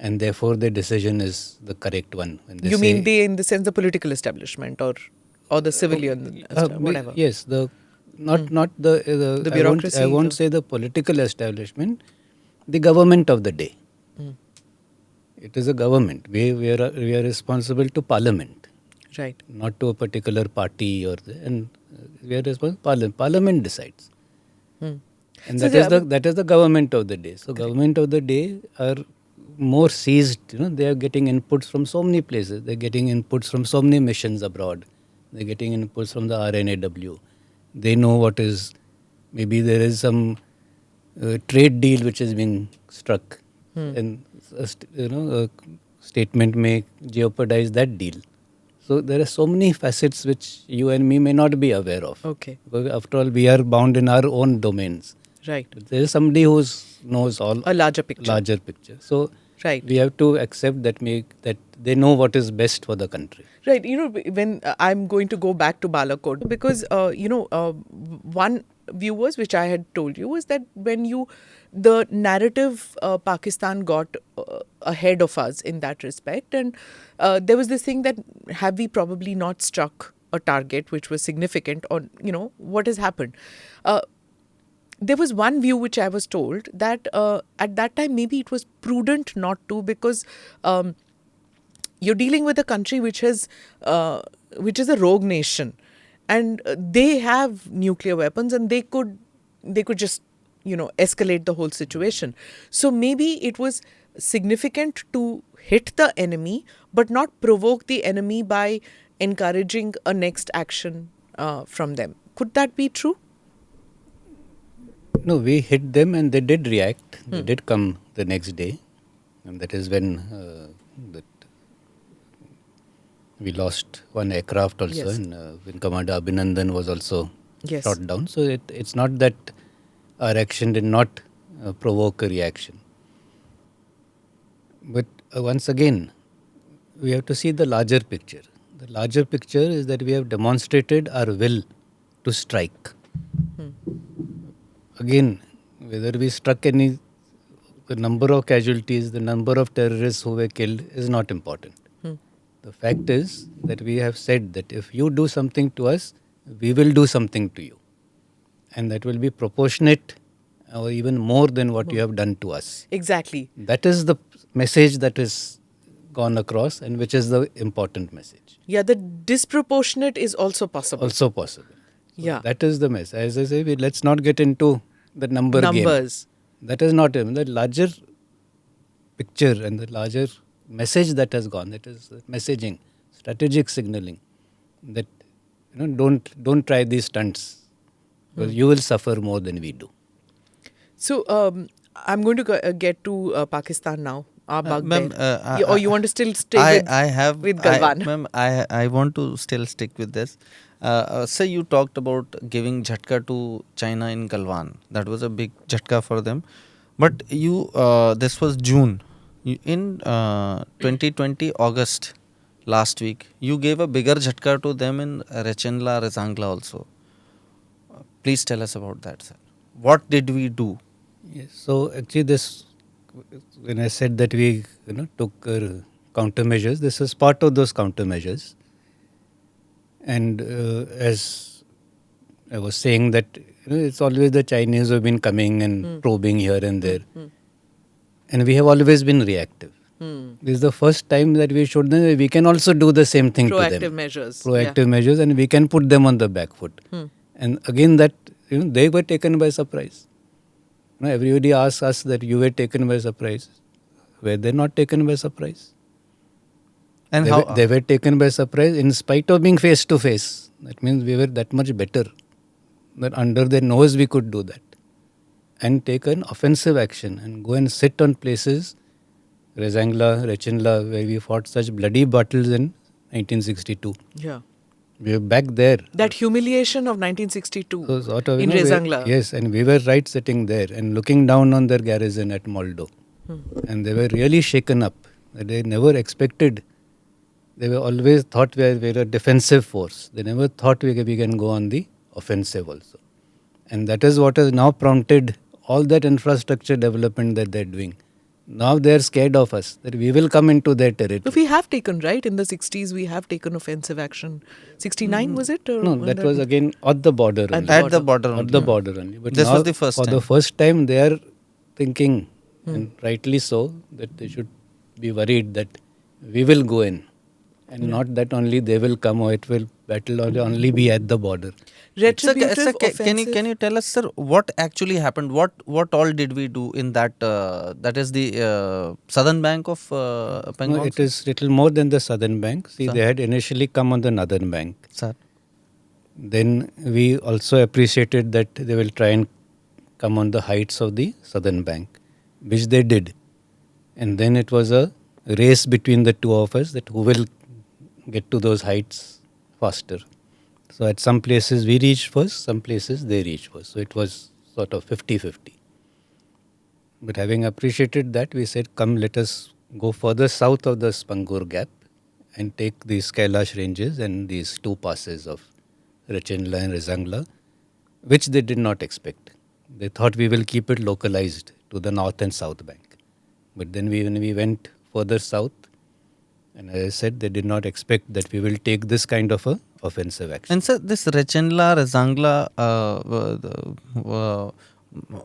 And therefore their decision is the correct one. When they You say, mean they, in the sense, the political establishment or the civilian, whatever. Yes, not the bureaucracy. I won't say the political establishment, the government of the day. It is a government. We are responsible to Parliament, Right. not to a particular party and we are responsible. Parliament decides, and So that is the government of the day. So government of the day are more seized. They are getting inputs from so many places. They're getting inputs from so many missions abroad. They're getting inputs from the RNAW. They know what is, maybe there is some trade deal which is being struck, and a statement may jeopardize that deal. So there are so many facets which you and me may not be aware of. Okay. Because after all, we are bound in our own domains. Right. But there is somebody who knows all A larger picture. larger picture. So Right. we have to accept that they know what is best for the country. Right. When I'm going to go back to Balakot, because, one viewers, which I had told you, was that when the narrative Pakistan got ahead of us in that respect. And there was this thing that, have we probably not struck a target which was significant, or, what has happened? There was one view which I was told that at that time maybe it was prudent not to, because you're dealing with a country which is a rogue nation, and they have nuclear weapons, and they could just escalate the whole situation. So maybe it was significant to hit the enemy, but not provoke the enemy by encouraging a next action from them. Could that be true? No, we hit them and they did react. They did come the next day, and that is when we lost one aircraft also, Yes. and when Commander Abhinandan was also Yes. shot down. So it's not that our action did not provoke a reaction. But once again, we have to see the larger picture. The larger picture is that we have demonstrated our will to strike. Again, whether we struck the number of casualties, the number of terrorists who were killed is not important. The fact is that we have said that if you do something to us, we will do something to you. And that will be proportionate or even more than what you have done to us. Exactly. That is the message that is gone across, and which is the important message. Yeah, the disproportionate is also possible. Also possible. So Yeah. that is the message. As I say, let's not get into the numbers. That is not the larger picture and the larger message that has gone. That is messaging, strategic signaling. That don't try these stunts, because you will suffer more than we do. So I'm going to get to Pakistan now. are bugged Ma'am, there? Or you want to still stay with Galwan? ma'am, I want to still stick with this. Sir, you talked about giving Jhatka to China in Galwan. That was a big Jhatka for them. But this was June. In 2020 August, last week, you gave a bigger Jhatka to them in Rechenla, Rezangla also. Please tell us about that, sir. What did we do? Yes. So actually, this when I said that we took countermeasures, this is part of those countermeasures. And as I was saying that it's always the Chinese who have been coming and probing here and there, and we have always been reactive. This is the first time that we showed them that we can also do the same thing to them. Proactive measures, and we can put them on the back foot. And again, that they were taken by surprise. Everybody asks us that you were taken by surprise. Were they not taken by surprise? And they were taken by surprise in spite of being face to face. That means we were that much better. That under their nose we could do that. And take an offensive action and go and sit on places, Rezangla, Rechenla, where we fought such bloody battles in 1962. Yeah. We were back there. That humiliation of 1962 So sort of, in Rezangla. Yes, and we were right sitting there and looking down on their garrison at Moldo. And they were really shaken up. They never expected. They were always thought we were a defensive force. They never thought we can go on the offensive also. And that is what has now prompted all that infrastructure development that they're doing. Now they're scared of us, that we will come into their territory. But we have taken, right? In the 60s, we have taken offensive action. 69 was it? Or no, that was again at the border only. At the border only. At the border only. But this now, was the first for time. the first time, they are thinking, and rightly so, that they should be worried that we will go in. And not that only they will come or it will battle or only be at the border. Retributive Sir, offensive. can you tell us, sir, what actually happened? What all did we do in that? That is the southern bank of Pangong? No, it is little more than the southern bank. See, they had initially come on the northern bank. Sir. Then we also appreciated that they will try and come on the heights of the southern bank, which they did. And then it was a race between the two of us that who will get to those heights faster. So at some places we reached first, some places they reached first. So it was sort of 50-50. But having appreciated that, we said, come, let us go further south of the Spangur Gap and take these Kailash ranges and these two passes of Rechenla and Rezangla, which they did not expect. They thought we will keep it localized to the north and south bank. But then when we went further south, and as I said, they did not expect that we will take this kind of a offensive action. And sir, this Rechenla, Rezangla,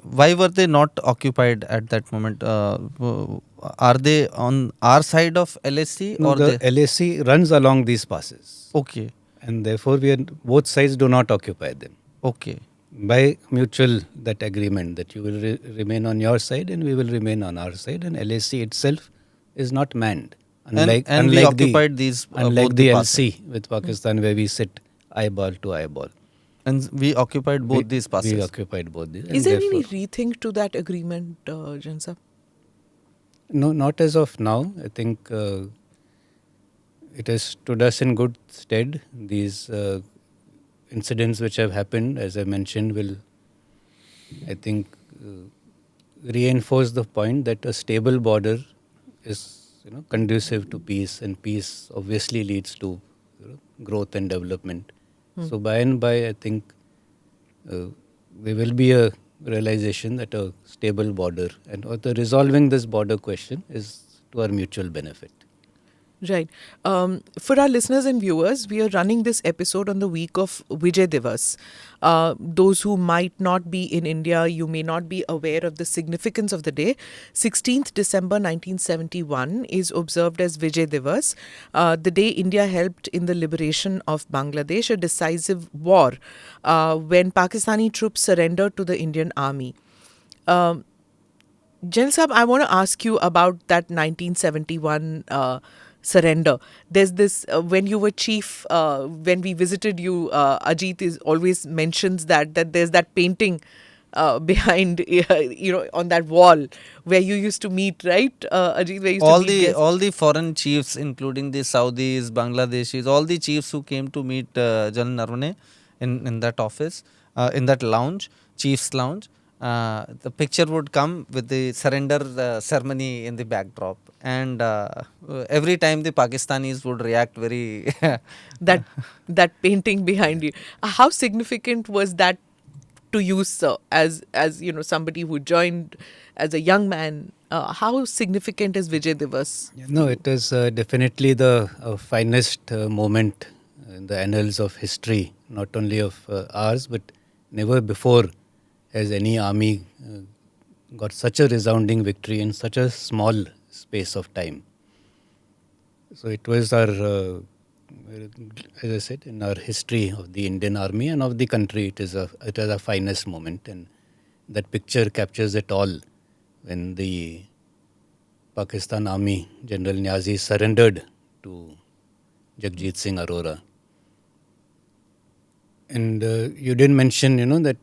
why were they not occupied at that moment? Are they on our side of LAC? No, or the they? LAC runs along these passes. Okay. And therefore, both sides do not occupy them. Okay. By mutual that agreement that you will remain on your side and we will remain on our side, and LAC itself is not manned. Unlike we occupied these unlike the the passes. LC with Pakistan where we sit eyeball to eyeball. And we occupied both these passes. We occupied both these. Is there any rethink to that agreement, Jan Sahab? No, not as of now. I think it has stood us in good stead. These incidents which have happened, as I mentioned, will, I think, reinforce the point that a stable border is conducive to peace, and peace obviously leads to growth and development. So by and by, I think there will be a realization that a stable border and resolving this border question is to our mutual benefit. Right. For our listeners and viewers, we are running this episode on the week of Vijay Divas. Those who might not be in India, you may not be aware of the significance of the day. 16th December 1971 is observed as Vijay Divas, the day India helped in the liberation of Bangladesh, a decisive war when Pakistani troops surrendered to the Indian army. Jan Sahab, I want to ask you about that 1971 surrender. There's this, when you were chief, when we visited you, Ajit always mentions that there's that painting behind, on that wall where you used to meet, right? Ajit, where you used to meet guests. All the foreign chiefs, including the Saudis, Bangladeshis, all the chiefs who came to meet General Naravane in that office, in that lounge, chief's lounge, the picture would come with the surrender ceremony in the backdrop, and every time the Pakistanis would react very that painting behind you. How significant was that to you, sir, as somebody who joined as a young man? How significant is Vijay Divas? No, it is definitely the finest moment in the annals of history, not only of ours, but never before has any army got such a resounding victory in such a small space of time. So it was our, as I said, in our history of the Indian Army and of the country, it is a finest moment, and that picture captures it all. When the Pakistan Army, General Niazi surrendered to Jagjit Singh Arora. And you didn't mention, that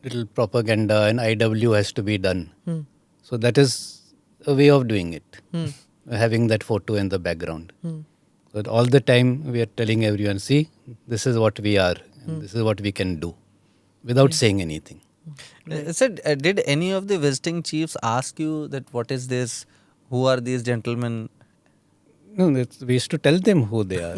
little propaganda and IW has to be done. So that is a way of doing it, having that photo in the background. But all the time we are telling everyone, see, this is what we are, and this is what we can do, without saying anything. Did any of the visiting chiefs ask you that what is this? Who are these gentlemen? No, we used to tell them who they are.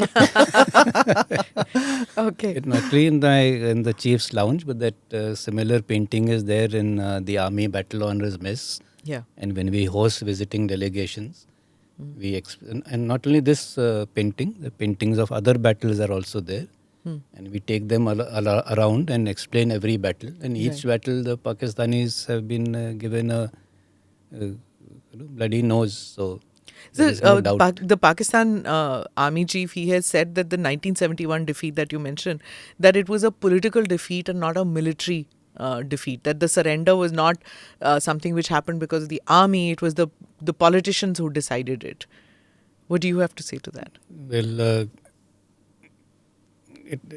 Okay. Not only in the chief's lounge, but that similar painting is there in the Army Battle Honours Mess. Yeah. And when we host visiting delegations, and not only this painting, the paintings of other battles are also there. And we take them around and explain every battle. And each battle, the Pakistanis have been given a bloody nose. So there is no doubt. The Pakistan army chief, he has said that the 1971 defeat that you mentioned, that it was a political defeat and not a military defeat. That the surrender was not something which happened because of the army. It was the politicians who decided it. What do you have to say to that? Well,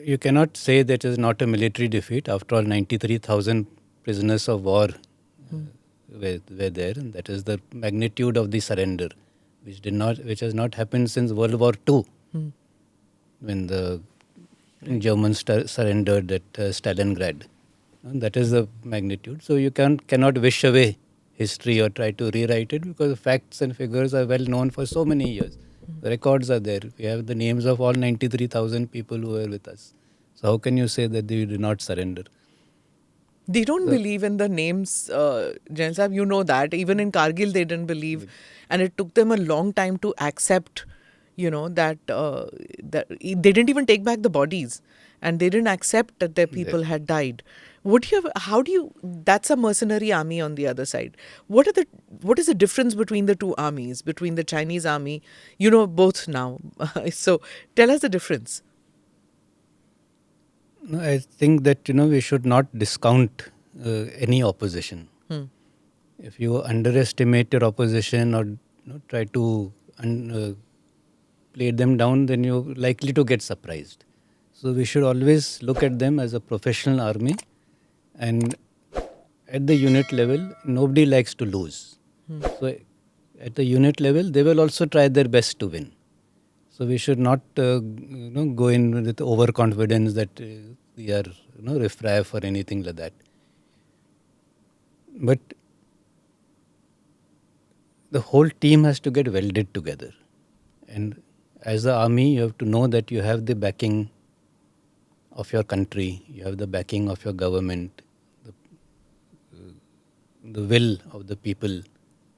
you cannot say that it is not a military defeat. After all, 93,000 prisoners of war were there, and that is the magnitude of the surrender, which has not happened since World War II, when the Germans surrendered at Stalingrad. And that is the magnitude. So you cannot wish away history or try to rewrite it, because the facts and figures are well known for so many years. The records are there. We have the names of all 93,000 people who were with us. So how can you say that they did not surrender? They don't believe in the names, Jain Sahib, you know that. Even in Kargil, they didn't believe. And it took them a long time to accept, that they didn't even take back the bodies. And they didn't accept that their people had died. That's a mercenary army on the other side. What is the difference between the two armies, between the Chinese army, both now? So tell us the difference. No, I think that, we should not discount any opposition. If you underestimate your opposition or try to play them down, then you're likely to get surprised. So we should always look at them as a professional army, and at the unit level, nobody likes to lose. So at the unit level, they will also try their best to win. So we should not go in with overconfidence that we are riffraff or anything like that. But the whole team has to get welded together. And as the army, you have to know that you have the backing of your country, you have the backing of your government, the will of the people,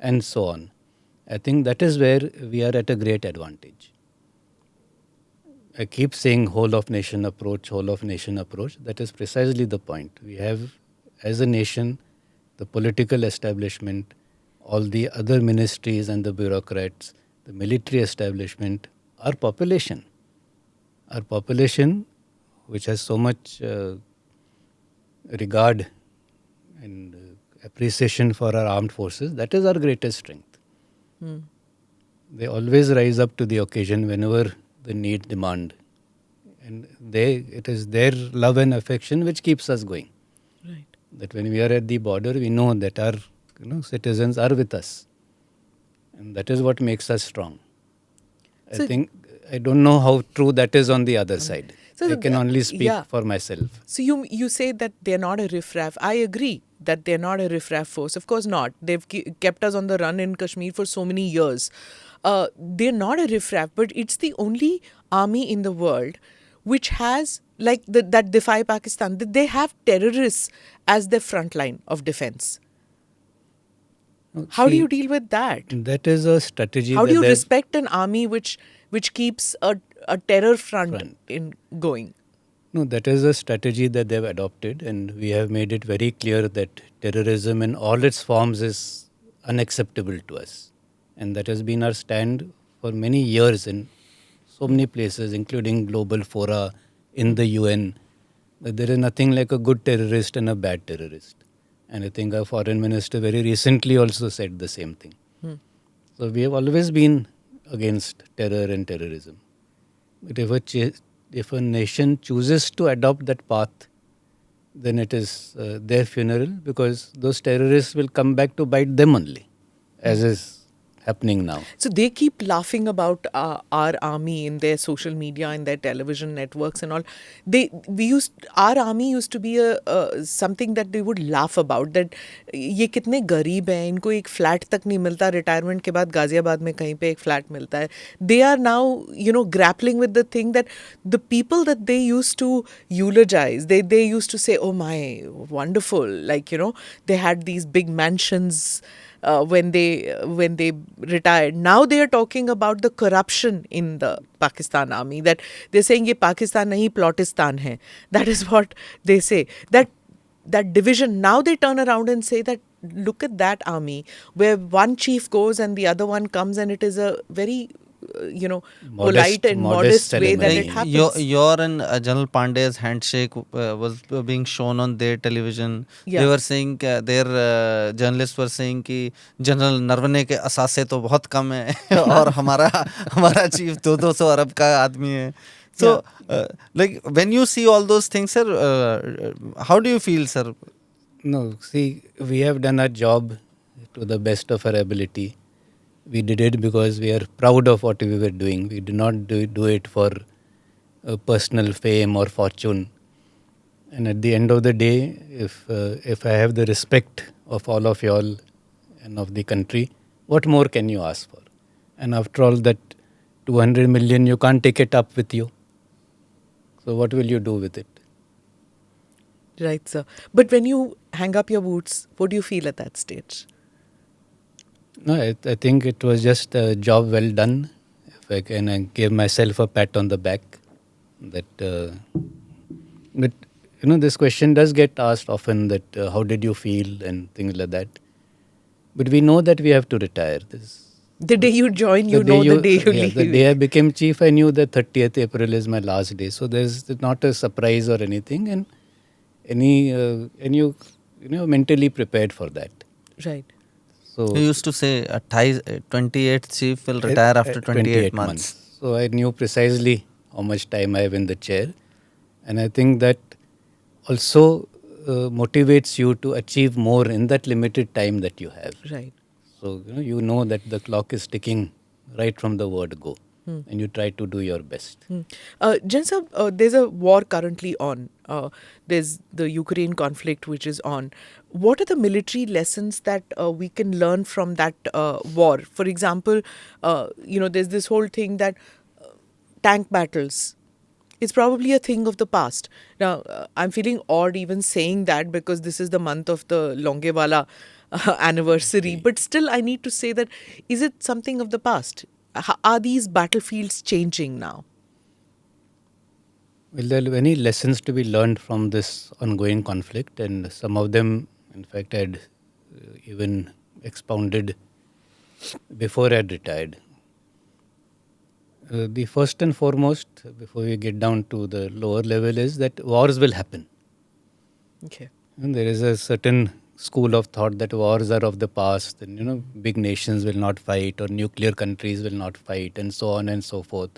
and so on. I think that is where we are at a great advantage. I keep saying whole of nation approach. That is precisely the point. We have, as a nation, the political establishment, all the other ministries and the bureaucrats, the military establishment, our population, which has so much regard and appreciation for our armed forces, that is our greatest strength. They always rise up to the occasion whenever the need demand. And it is their love and affection which keeps us going. Right. That when we are at the border, we know that our citizens are with us, and that is what makes us strong. I So, think I don't know how true that is on the other side. so I can only speak yeah. for myself. So you say that they're not a riffraff. I agree that they're not a riffraff force. Of course not. They've kept us on the run in Kashmir for so many years. They're not a riffraff, but it's the only army in the world which has like that defy Pakistan. They have terrorists as their front line of defense. How do See, you deal with that? that is a strategy How do that you they've respect an army which keeps a terror front front. in going? No, that is a strategy that they've adopted, and we have made it very clear that terrorism in all its forms is unacceptable to us. And that has been our stand for many years in so many places, including global fora, in the UN, that there is nothing like a good terrorist and a bad terrorist. And I think our foreign minister very recently also said the same thing. So we have always been against terror and terrorism. But if a nation chooses to adopt that path, then it is their funeral, because those terrorists will come back to bite them only, as is happening now. So they keep laughing about our army in their social media and their television networks and all. Our army used to be a something that they would laugh about. That ये कितने गरीब हैं, इनको एक flat तक नहीं मिलता, retirement के बाद गाजियाबाद में कहीं पे एक फ्लैट मिलता है. They are now grappling with the thing that the people that they used to eulogize, they used to say, oh my, wonderful, like they had these big mansions. When they retired. Now they are talking about the corruption in the Pakistan army. That they're saying ये Pakistan नहीं Plotistan है. That is what they say. That division. Now they turn around and say that look at that army where one chief goes and the other one comes, and it is a very polite and modest way that it happens. Your and General Pandey's handshake was being shown on their television. Yeah. They were saying their journalists were saying कि General Naravane के असासे तो बहुत कम है और हमारा chief 200 अरब का आदमी है. So like when you see all those things, sir, how do you feel, sir? No, see, we have done our job to the best of our ability. We did it because we are proud of what we were doing. We did not do it for personal fame or fortune. And at the end of the day, if I have the respect of all of y'all and of the country, what more can you ask for? And after all, that 200 million, you can't take it up with you. So what will you do with it? Right, sir. But when you hang up your boots, what do you feel at that stage? No, I think it was just a job well done. If I can give myself a pat on the back. But this question does get asked often, that how did you feel and things like that. But we know that we have to retire. The day you join, the day you leave. The day I became chief, I knew that 30th April is my last day. So there's not a surprise or anything, and you mentally prepared for that. Right. So You used to say 28th chief will retire after 28 months. So I knew precisely how much time I have in the chair, and I think that also motivates you to achieve more in that limited time that you have. Right. So you know that the clock is ticking right from the word go, and you try to do your best. Jen sir, there's a war currently on. There's the Ukraine conflict which is on. What are the military lessons that we can learn from that war? For example, there's this whole thing that tank battles. It's probably a thing of the past. Now, I'm feeling odd even saying that because this is the month of the Longewala anniversary. But still, I need to say that, is it something of the past? Are these battlefields changing now? Well, there are many lessons to be learned from this ongoing conflict, and some of them, in fact, I had even expounded before I had retired. The first and foremost, before we get down to the lower level, is that wars will happen. Okay. And there is a certain school of thought that wars are of the past, and big nations will not fight, or nuclear countries will not fight, and so on and so forth.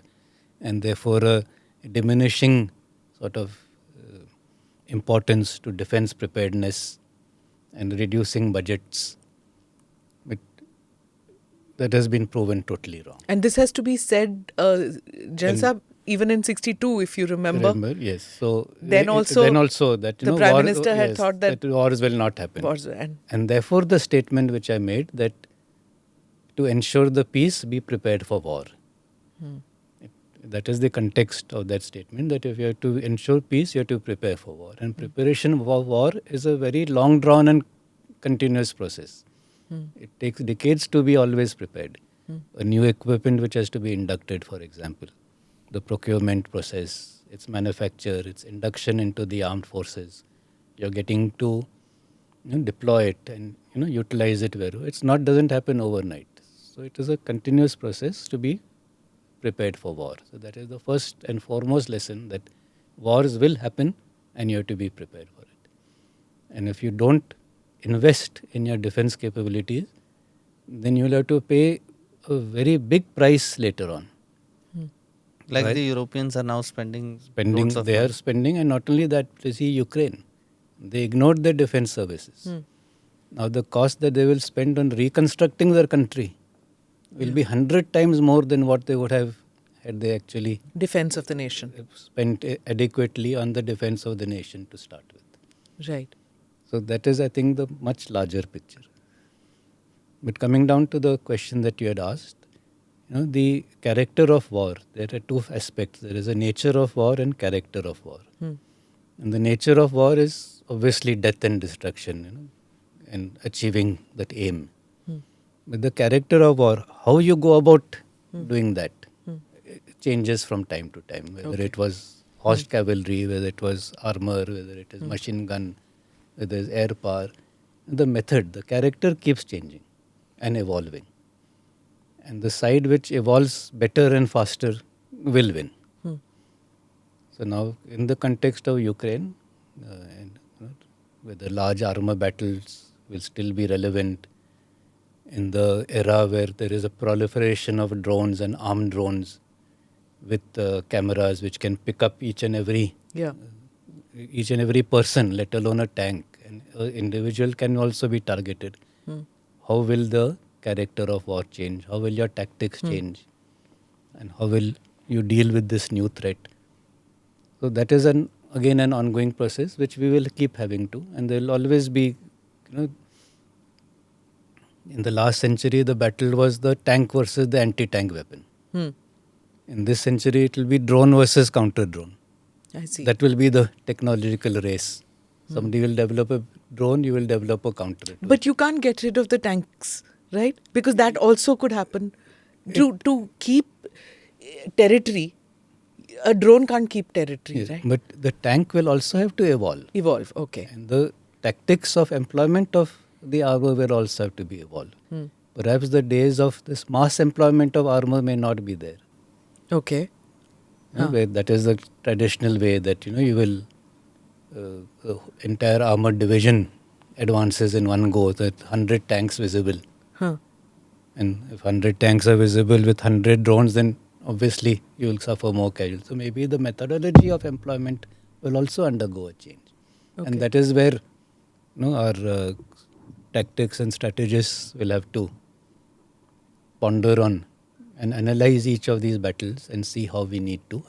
And therefore, a diminishing sort of importance to defense preparedness and reducing budgets. But that has been proven totally wrong. And this has to be said, Jain Saab, even in 62, if you remember. Yes. So Then also that the Prime Minister had thought that wars will not happen. And And therefore the statement which I made, that to ensure the peace, be prepared for war. That is the context of that statement, that if you have to ensure peace, you have to prepare for war. And preparation for war is a very long drawn and continuous process. It takes decades to be always prepared. A new equipment which has to be inducted, for example, the procurement process, its manufacture, its induction into the armed forces. You're getting to deploy it and utilize it where it's not doesn't happen overnight. So it is a continuous process to be prepared for war. So that is the first and foremost lesson, that wars will happen and you have to be prepared for it. And if you don't invest in your defense capabilities, then you will have to pay a very big price later on. Like Right. the Europeans are now spending Spending, loads of they are money. spending, and not only that, you see Ukraine, they ignored their defense services. Now the cost that they will spend on reconstructing their country will be 100 times more than what they would have had they actually defense of the nation. spent adequately on the defense of the nation to start with. Right. So that is, I think, the much larger picture. But coming down to the question that you had asked, the character of war, there are two aspects. There is a nature of war and character of war. And the nature of war is obviously death and destruction, and achieving that aim. But the character of war, how you go about doing that, changes from time to time. Whether it was horse cavalry, whether it was armor, whether it is machine gun, whether it is air power. The method, the character keeps changing and evolving. And the side which evolves better and faster will win. So now, in the context of Ukraine, whether large armor battles will still be relevant, in the era where there is a proliferation of drones and armed drones with cameras which can pick up each and every person, let alone a tank, and an individual can also be targeted. How will the character of war change? How will your tactics change? And how will you deal with this new threat? So that is again an ongoing process which we will keep having to, and there will always be, in the last century the battle was the tank versus the anti-tank weapon. In this century it will be drone versus counter-drone. I see. That will be the technological race. Somebody will develop a drone, you will develop a counter. But you can't get rid of the tanks, right? Because that also could happen. To keep territory, a drone can't keep territory, Yes, right? but the tank will also have to evolve. Evolve, okay. And the tactics of employment of the armor will also have to be evolved. Perhaps the days of this mass employment of armor may not be there. Okay. Where that is the traditional way that you will entire armored division advances in one go, that 100 tanks visible. And if 100 tanks are visible with 100 drones, then obviously you will suffer more casualties. So maybe the methodology of employment will also undergo a change. And that is where our tactics and strategists will have to ponder on and analyze each of these battles and see how we need to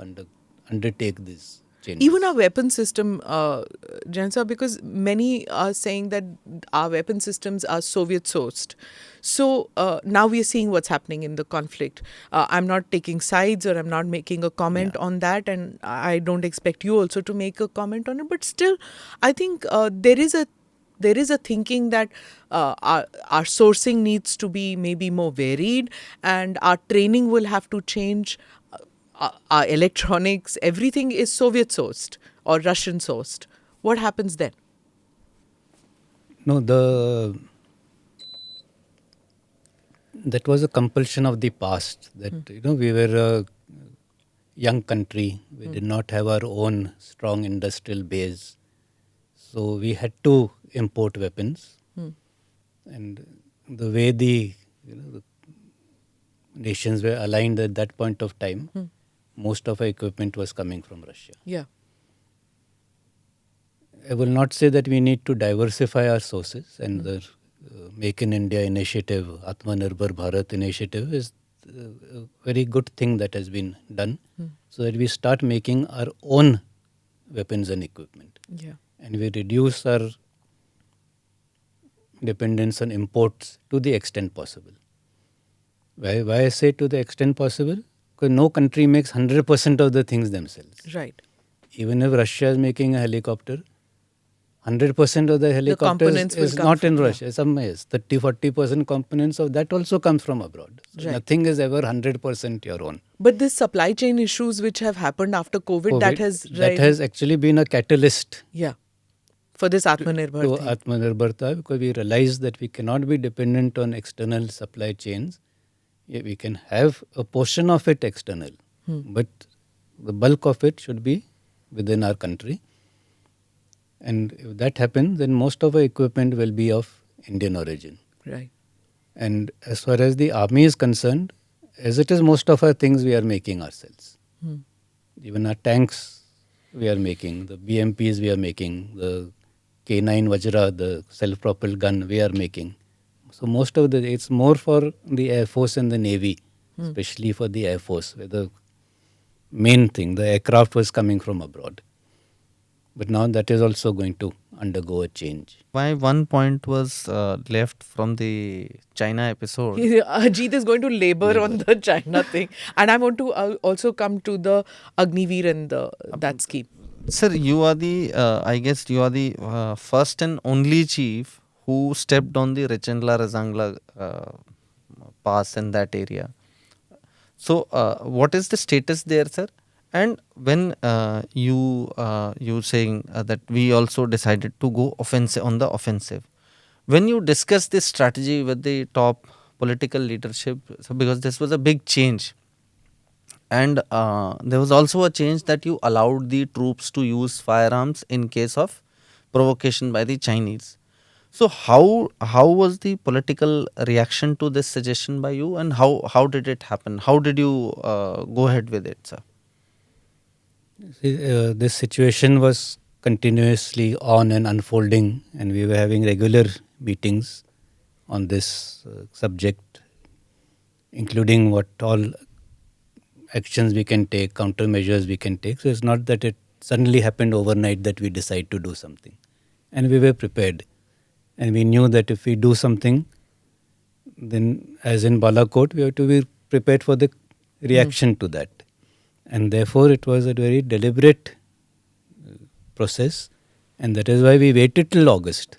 undertake this change. Even our weapon system, Jansa, because many are saying that our weapon systems are Soviet sourced. So now we are seeing what's happening in the conflict. I'm not taking sides or I'm not making a comment on that, and I don't expect you also to make a comment on it. But still, I think there is a thinking that our sourcing needs to be maybe more varied, and our training will have to change. Our electronics, everything is Soviet sourced or Russian sourced. What happens then? No, that was a compulsion of the past. That we were a young country. We did not have our own strong industrial base, so we had to import weapons. And the way the nations were aligned at that point of time, most of our equipment was coming from Russia. Yeah. I will not say that we need to diversify our sources, and the Make in India initiative, Atmanirbhar Bharat initiative is a very good thing that has been done, so that we start making our own weapons and equipment, Yeah. and we reduce our dependence on imports to the extent possible. Why I say to the extent possible? Because no country makes 100% of the things themselves. Right. Even if Russia is making a helicopter, 100% of the helicopters components will is come not from- in yeah. Russia. Some is 30-40% components of that also comes from abroad. So Right. nothing is ever 100% your own. But this supply chain issues which have happened after COVID, that that has actually been a catalyst yeah, for this Atmanirbhar to thing. Atmanirbharta, because we realize that we cannot be dependent on external supply chains. Yeah, we can have a portion of it external, but the bulk of it should be within our country. And if that happens, then most of our equipment will be of Indian origin. Right. And as far as the army is concerned, as it is, most of our things we are making ourselves. Even our tanks we are making, the BMPs we are making, the K9 Vajra, the self-propelled gun we are making. So most of it's more for the Air Force and the Navy, especially for the Air Force, where the main thing, the aircraft was coming from abroad. But now that is also going to undergo a change. Why one point was left from the China episode? Ajit is going to labor on the China thing. And I want to also come to the Agniveer and that scheme. Sir, you are the, I guess you are the first and only chief who stepped on the Rechendla Razangla pass in that area. So, what is the status there, sir? And when you saying that we also decided to go offensive on the offensive, when you discuss this strategy with the top political leadership, so because this was a big change, and there was also a change that you allowed the troops to use firearms in case of provocation by the Chinese. So how was the political reaction to this suggestion by you, and how did it happen? How did you go ahead with it, sir? This situation was continuously on and unfolding, and we were having regular meetings on this subject, including what all actions we can take, countermeasures we can take. So it's not that it suddenly happened overnight that we decide to do something. And we were prepared. And we knew that if we do something, then as in Balakot, we have to be prepared for the reaction to that. And therefore, it was a very deliberate process. And that is why we waited till August.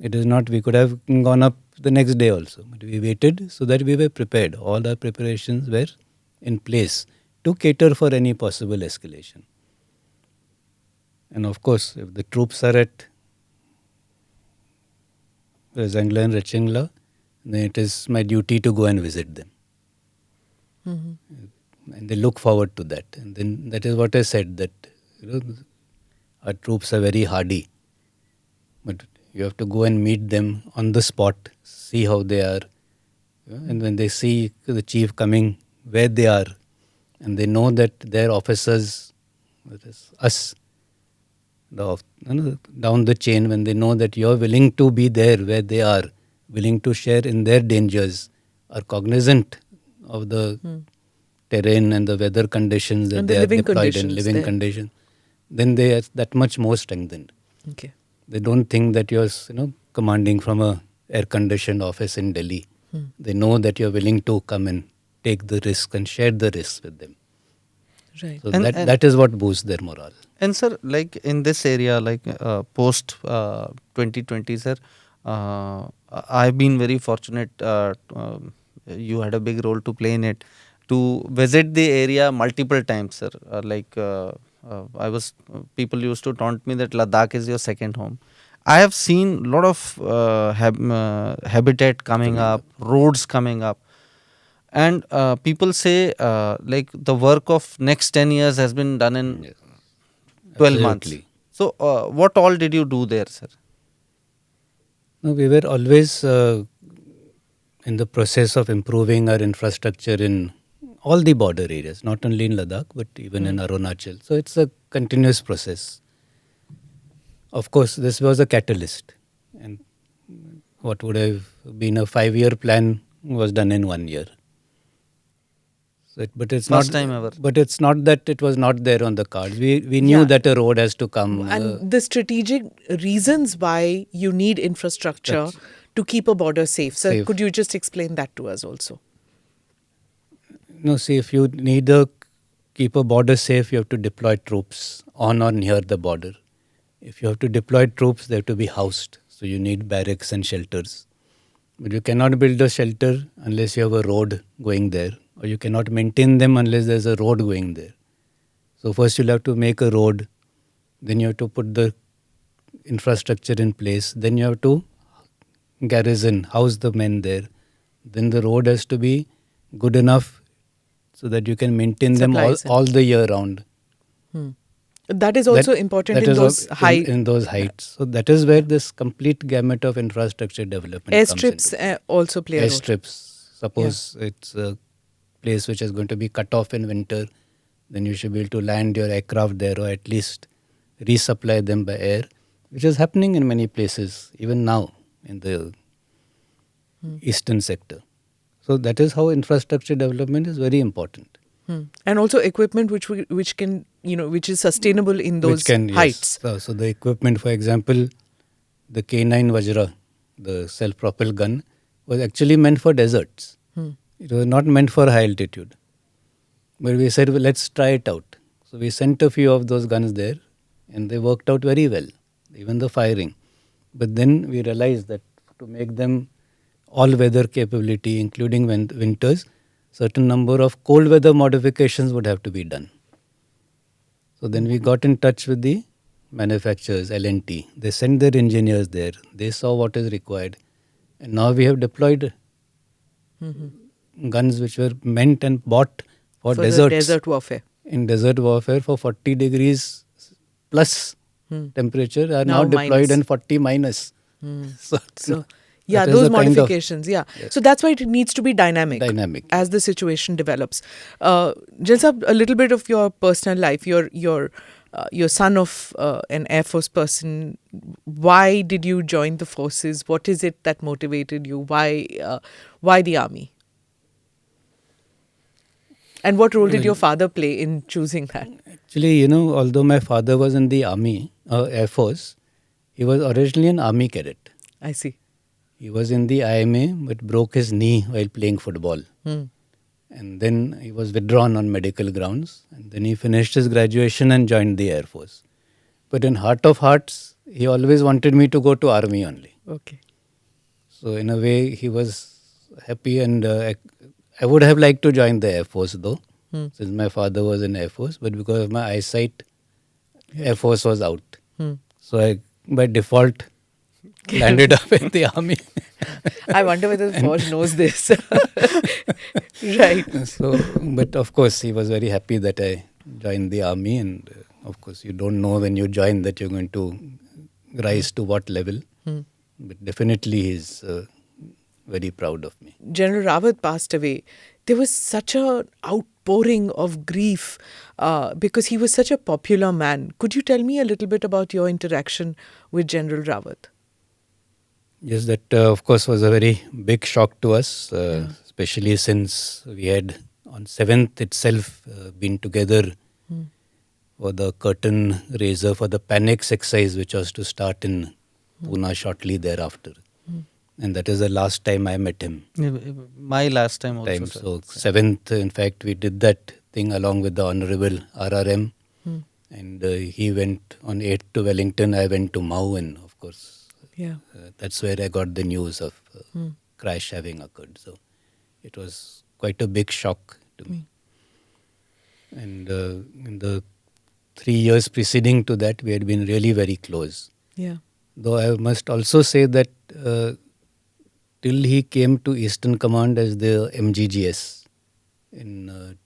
It is not, we could have gone up the next day also. But we waited so that we were prepared. All our preparations were in place to cater for any possible escalation. And of course, if the troops are at Zangla and Rechengla, then it is my duty to go and visit them. And they look forward to that. And then that is what I said, that our troops are very hardy. But you have to go and meet them on the spot, see how they are. And when they see the chief coming where they are, and they know that their officers, that is us, down the chain, when they know that you are willing to be there where they are, willing to share in their dangers, are cognizant of the terrain and the weather conditions that And the they are living deployed in, conditions living there. conditions, then they are that much more strengthened. Okay. They don't think that you're commanding from a air-conditioned office in Delhi. They know that you're willing to come and take the risk and share the risk with them. Right. So And- that is what boosts their morale. And sir, like in this area, like post 2020, sir, I've been very fortunate. You had a big role to play in it, to visit the area multiple times, sir. People used to taunt me that Ladakh is your second home. I have seen a lot of habitat coming up, roads coming up. And people say like the work of next 10 years has been done in 12 months. Absolutely. So what all did you do there, sir? No, we were always in the process of improving our infrastructure in all the border areas, not only in Ladakh, but even in Arunachal. So it's a continuous process. Of course, this was a catalyst. And what would have been a 5-year plan was done in 1 year. So but it's First not. time ever. But it's not that it was not there on the cards. We knew Yeah. that a road has to come. And the strategic reasons why you need infrastructure to keep a border safe. So Safe. could you just explain that to us also? No, see, if you need to keep a border safe, you have to deploy troops on or near the border. If you have to deploy troops, they have to be housed. So you need barracks and shelters. But you cannot build a shelter unless you have a road going there, or you cannot maintain them unless there's a road going there. So first you'll have to make a road, then you have to put the infrastructure in place, then you have to garrison, house the men there. Then the road has to be good enough so that you can maintain them Supplies all the year round. That is also important that in is those high in those heights. So that is where this complete gamut of infrastructure development comes into airstrips play. also play a role. Airstrips. Suppose it's a place which is going to be cut off in winter, then you should be able to land your aircraft there, or at least resupply them by air, which is happening in many places even now in the eastern sector. So that is how infrastructure development is very important. And also equipment which can, which is sustainable in those Which can, heights. Yes. So the equipment, for example, the K9 Vajra, the self-propelled gun, was actually meant for deserts. It was not meant for high altitude. But we said, well, let's try it out. So we sent a few of those guns there, and they worked out very well, even the firing. But then we realized that to make them all-weather capability, including winters, certain number of cold weather modifications would have to be done. So then we got in touch with the manufacturers, L&T. They sent their engineers there. They saw what is required. And now we have deployed guns which were meant and bought for the deserts. desert warfare. In desert warfare for 40 degrees plus temperature are now deployed minus. in 40 minus. So yeah, that is those the kind of- modifications. Yes. So that's why it needs to be dynamic. Dynamic. As the situation develops. Just a little bit of your personal life. Your son of an Air Force person. Why did you join the forces? What is it that motivated you? Why the army? And what role did your father play in choosing that? Actually, although my father was in the army, Air Force, he was originally an army cadet. I see. He was in the IMA but broke his knee while playing football. And then he was withdrawn on medical grounds. And then he finished his graduation and joined the Air Force. But in heart of hearts, he always wanted me to go to army only. Okay. So in a way, he was happy, and I would have liked to join the Air Force though, since my father was in Air Force. But because of my eyesight, Air Force was out. So I, by default, landed up in the army. I wonder whether the force knows this. Right. So, but of course, he was very happy that I joined the army, and of course, you don't know when you join that you're going to rise to what level. But definitely, he's very proud of me. General Rawat passed away. There was such an outpouring of grief because he was such a popular man. Could you tell me a little bit about your interaction with General Rawat? Yes, that of course was a very big shock to us, especially since we had on 7th itself been together for the curtain raiser for the Panics exercise, which was to start in Pune shortly thereafter. And that is the last time I met him. My last time also. Sir. So 7th, in fact, we did that thing along with the Honorable RRM. And he went on 8th to Wellington, I went to Mau, and of course, that's where I got the news of crash having occurred. So it was quite a big shock to me. And in the 3 years preceding to that, we had been really very close. Yeah. Though I must also say that till he came to Eastern Command as the MGGS in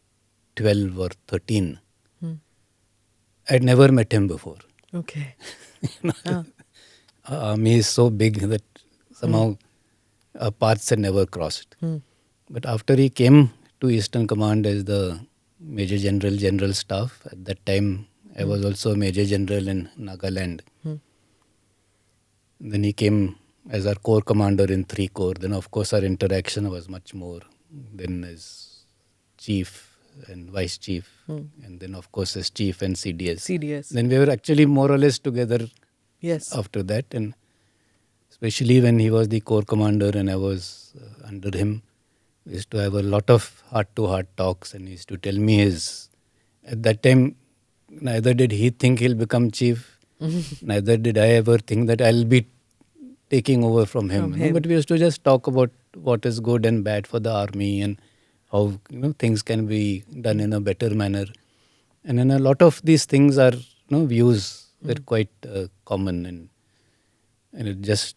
12 or 13, I'd never met him before. Okay. Army is so big that somehow our paths had never crossed. But after he came to Eastern Command as the Major General, General Staff, at that time I was also a Major General in Nagaland. Then he came as our corps commander in 3 Corps. Then, of course, our interaction was much more. Then as chief and vice chief, and then, of course, as chief and CDS. CDS. Then we were actually more or less together Yes. after that. And especially when he was the corps commander and I was under him, we used to have a lot of heart-to-heart talks, and he used to tell me at that time, neither did he think he'll become chief, neither did I ever think that I'll be taking over from him. But we used to just talk about what is good and bad for the army and how things can be done in a better manner. And then a lot of these things are views were quite common, and it just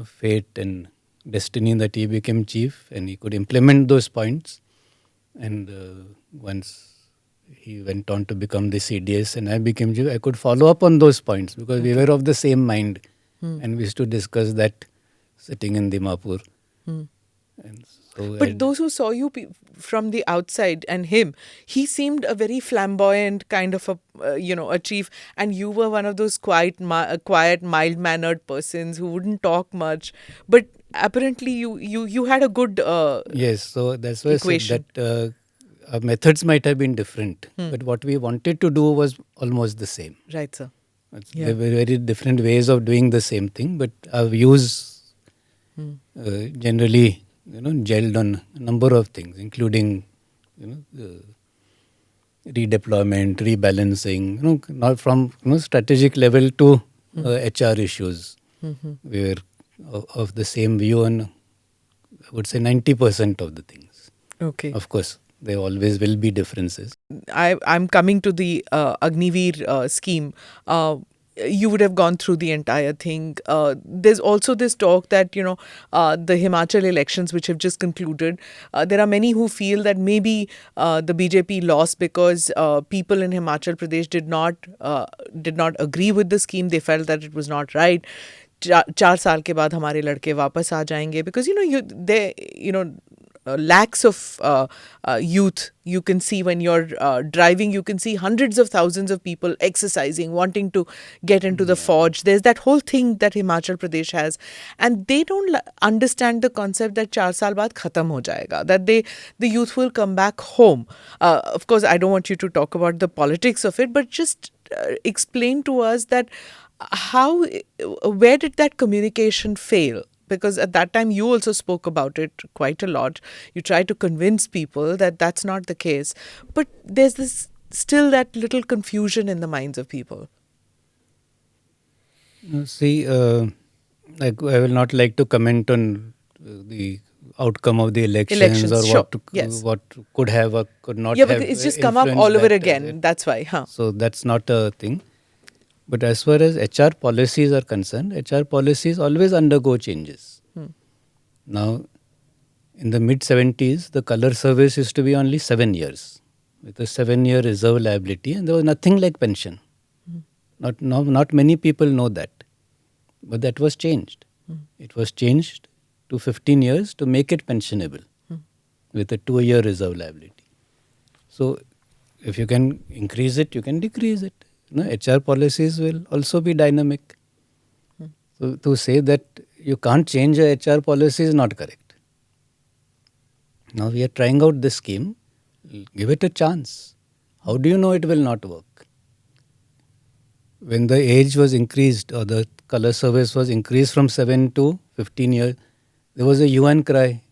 fate and destiny that he became chief and he could implement those points. And once he went on to become the CDS and I became chief, I could follow up on those points because we were of the same mind, and we used to discuss that sitting in Dimapur. And so but those who saw you from the outside and him, he seemed a very flamboyant kind of a chief, and you were one of those quiet, mild-mannered persons who wouldn't talk much. But apparently, you had a good yes, so that's why equation. I said that our methods might have been different, but what we wanted to do was almost the same. Right, sir. There were very different ways of doing the same thing, but our views generally gelled on a number of things, including redeployment, rebalancing, not from strategic level to HR issues. We were of the same view on, I would say, 90% of the things. Okay. Of course, there always will be differences. I'm coming to the Agniveer scheme. You would have gone through the entire thing. There's also this talk that, the Himachal elections, which have just concluded, there are many who feel that maybe the BJP lost because people in Himachal Pradesh did not agree with the scheme. They felt that it was not right. 4 साल के बाद हमारे लड़के वापस आ जाएंगे because lakhs of youth you can see when you're driving. You can see hundreds of thousands of people exercising, wanting to get into the forge. There's that whole thing that Himachal Pradesh has, and they don't understand the concept that 4 saal baad khatam ho jayega, that the youth will come back home. Of course, I don't want you to talk about the politics of it, but just explain to us that where did that communication fail? Because at that time you also spoke about it quite a lot. You tried to convince people that that's not the case. But there's still that little confusion in the minds of people. See, I will not like to comment on the outcome of the elections or sure. what could have or could not have. Yeah, because it's just come up all over again. That's why. So that's not a thing. But as far as HR policies are concerned, HR policies always undergo changes. Now, in the mid-70s, the colour service used to be only 7 years, with a 7-year reserve liability, and there was nothing like pension. Not many people know that. But that was changed. It was changed to 15 years to make it pensionable, with a 2-year reserve liability. So, if you can increase it, you can decrease it. HR policies will also be dynamic. So to say that you can't change a HR policy is not correct. Now we are trying out this scheme. Give it a chance. How do you know it will not work? When the age was increased or the colour service was increased from 7 to 15 years, there was a UN cry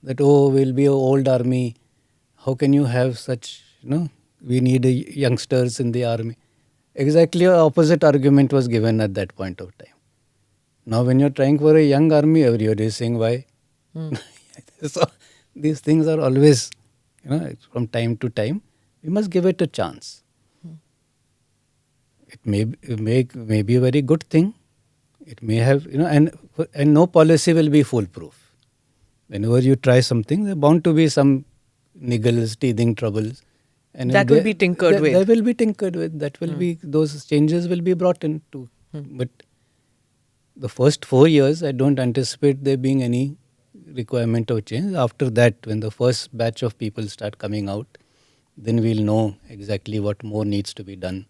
that, we'll be an old army. How can you have such, we need youngsters in the army. Exactly opposite argument was given at that point of time. Now when you're trying for a young army, everybody is saying why. So these things are always, from time to time, we must give it a chance. It may be a very good thing. It may have, and no policy will be foolproof. Whenever you try something, there are bound to be some niggles, teething troubles. And that will be tinkered with. That will be tinkered with. That will be, those changes will be brought into. But the first 4 years, I don't anticipate there being any requirement of change. After that, when the first batch of people start coming out, then we'll know exactly what more needs to be done.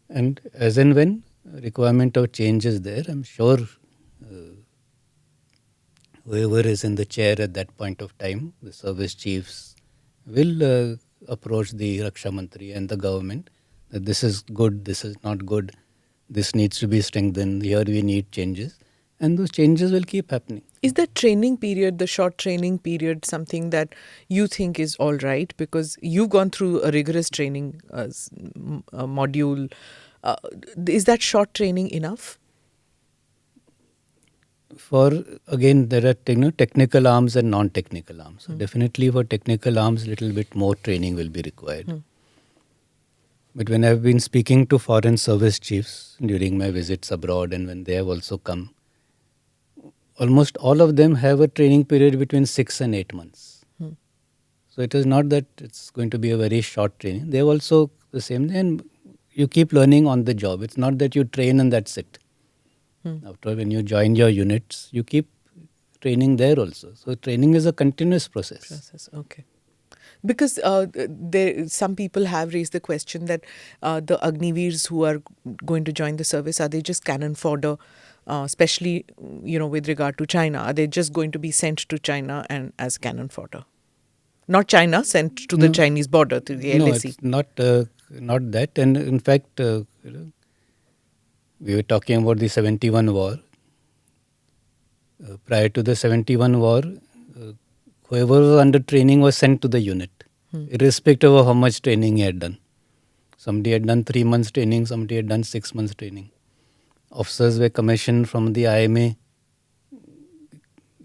And as and when requirement of change is there. I'm sure whoever is in the chair at that point of time, the service chiefs, will approach the Raksha Mantri and the government that this is good, this is not good, this needs to be strengthened, here we need changes, and those changes will keep happening. Is the training period, the short training period, something that you think is all right? Because you've gone through a rigorous training module. Is that short training enough? For, again, there are technical arms and non-technical arms. So definitely for technical arms, little bit more training will be required. But when I've been speaking to foreign service chiefs during my visits abroad and when they have also come, almost all of them have a training period between 6 and 8 months. So it is not that it's going to be a very short training. They have also the same thing, and you keep learning on the job. It's not that you train and that's it. After when you join your units, you keep training there also. So training is a continuous process. Okay. Because some people have raised the question that the Agniveers who are going to join the service, are they just cannon fodder, especially with regard to China? Are they just going to be sent to China and as cannon fodder? Not China, sent to the Chinese border, to the No, LAC. it's not that. And in fact, we were talking about the 71 war. Prior to the 71 war, whoever was under training was sent to the unit, irrespective of how much training he had done. Somebody had done 3 months training, somebody had done 6 months training. Officers were commissioned from the IMA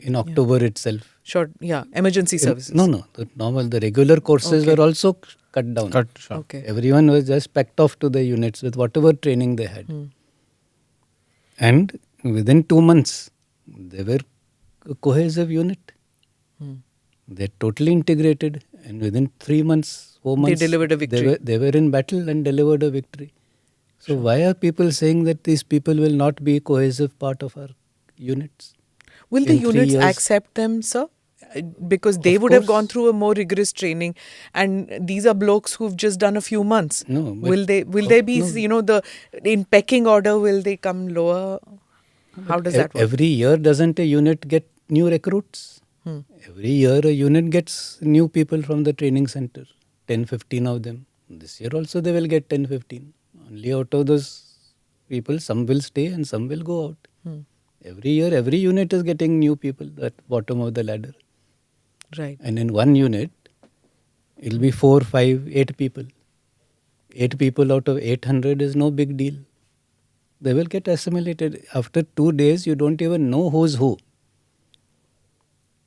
in October itself. Short, emergency services. The regular courses were also cut down. Okay. Everyone was just packed off to the units with whatever training they had. And within 2 months, they were a cohesive unit. They totally integrated, and within 3 months, 4 months, they delivered a victory. They were in battle and delivered a victory. So why are people saying that these people will not be a cohesive part of our units? Will the units accept them, sir? Because they would have gone through a more rigorous training, and these are blokes who've just done a few months. No, will they be in pecking order? Will they come lower? How does that work? Every year, doesn't a unit get new recruits? Every year a unit gets new people from the training center, 10-15 of them. This year also they will get 10-15. Only out of those people, some will stay and some will go out. Every year, every unit is getting new people at bottom of the ladder. Right. And in one unit, it will be 4, 5, 8 people. 8 people out of 800 is no big deal. They will get assimilated. After 2 days, you don't even know who's who.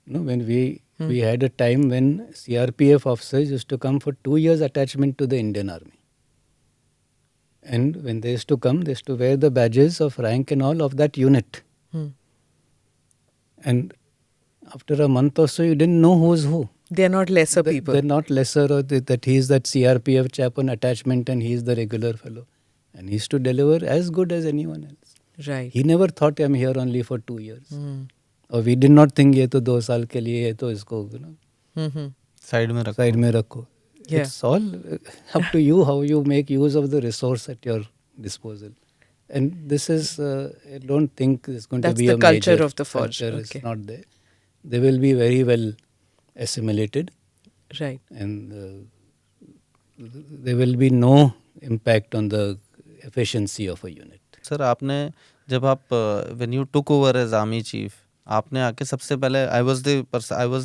When we had a time when CRPF officers used to come for 2 years attachment to the Indian Army. And when they used to come, they used to wear the badges of rank and all of that unit. And after a month or so, you didn't know who's who. They're not lesser people. They're not lesser, or that he's that CRPF chap on attachment and he's the regular fellow. And he's to deliver as good as anyone else. Right. He never thought I'm here only for 2 years. Or we did not think ye to 2 saal ke liye, ye to isko Side mein rakho. It's all up to you how you make use of the resource at your disposal. And this is, I don't think it's going to be a major That's the culture of the force. Culture is not there. They will be very well assimilated. Right. And there will be no impact on the efficiency of a unit. Sir, आपने जब आप when you took over as army chief, आपने आके सबसे पहले I was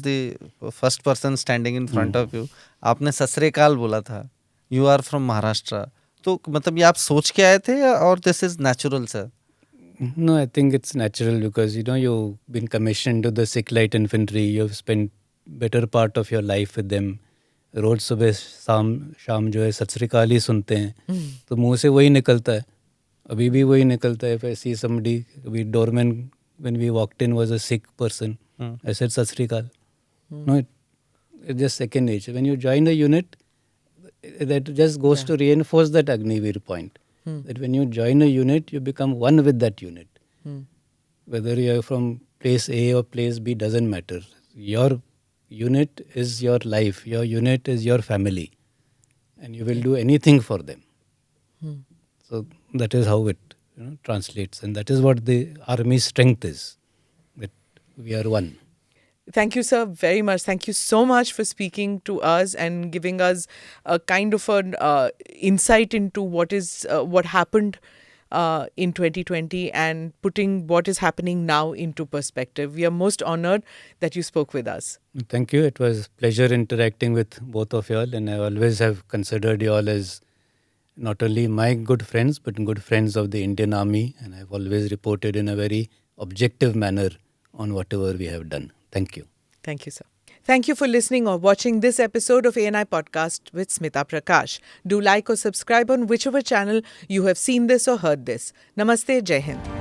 the first person standing in front of you. आपने ससरेकाल बोला था. You are from Maharashtra. तो मतलब ये आप सोच के आए थे या और this is natural, sir? No, I think it's natural because you've been commissioned to the Sikh Light Infantry. You've spent better part of your life with them. रोज सुबह शाम जो है सत श्री अकाल ही सुनते हैं तो मुंह से वही निकलता है. अभी भी वही निकलता है. If I see somebody, we doorman when we walked in was a Sikh person. I said sat shri akal. No, it's just second nature. When you join a unit, that just goes to reinforce that Agniveer point. That when you join a unit, you become one with that unit. Whether you are from place A or place B doesn't matter. Your unit is your life. Your unit is your family. And you will do anything for them. So that is how it translates. And that is what the army's strength is, that we are one. Thank you, sir, very much. Thank you so much for speaking to us and giving us a kind of an insight into what happened in 2020 and putting what is happening now into perspective. We are most honored that you spoke with us. Thank you. It was pleasure interacting with both of y'all, and I always have considered y'all as not only my good friends, but good friends of the Indian Army, and I've always reported in a very objective manner on whatever we have done. Thank you. Thank you, sir. Thank you for listening or watching this episode of ANI Podcast with Smita Prakash. Do like or subscribe on whichever channel you have seen this or heard this. Namaste, Jai Hind.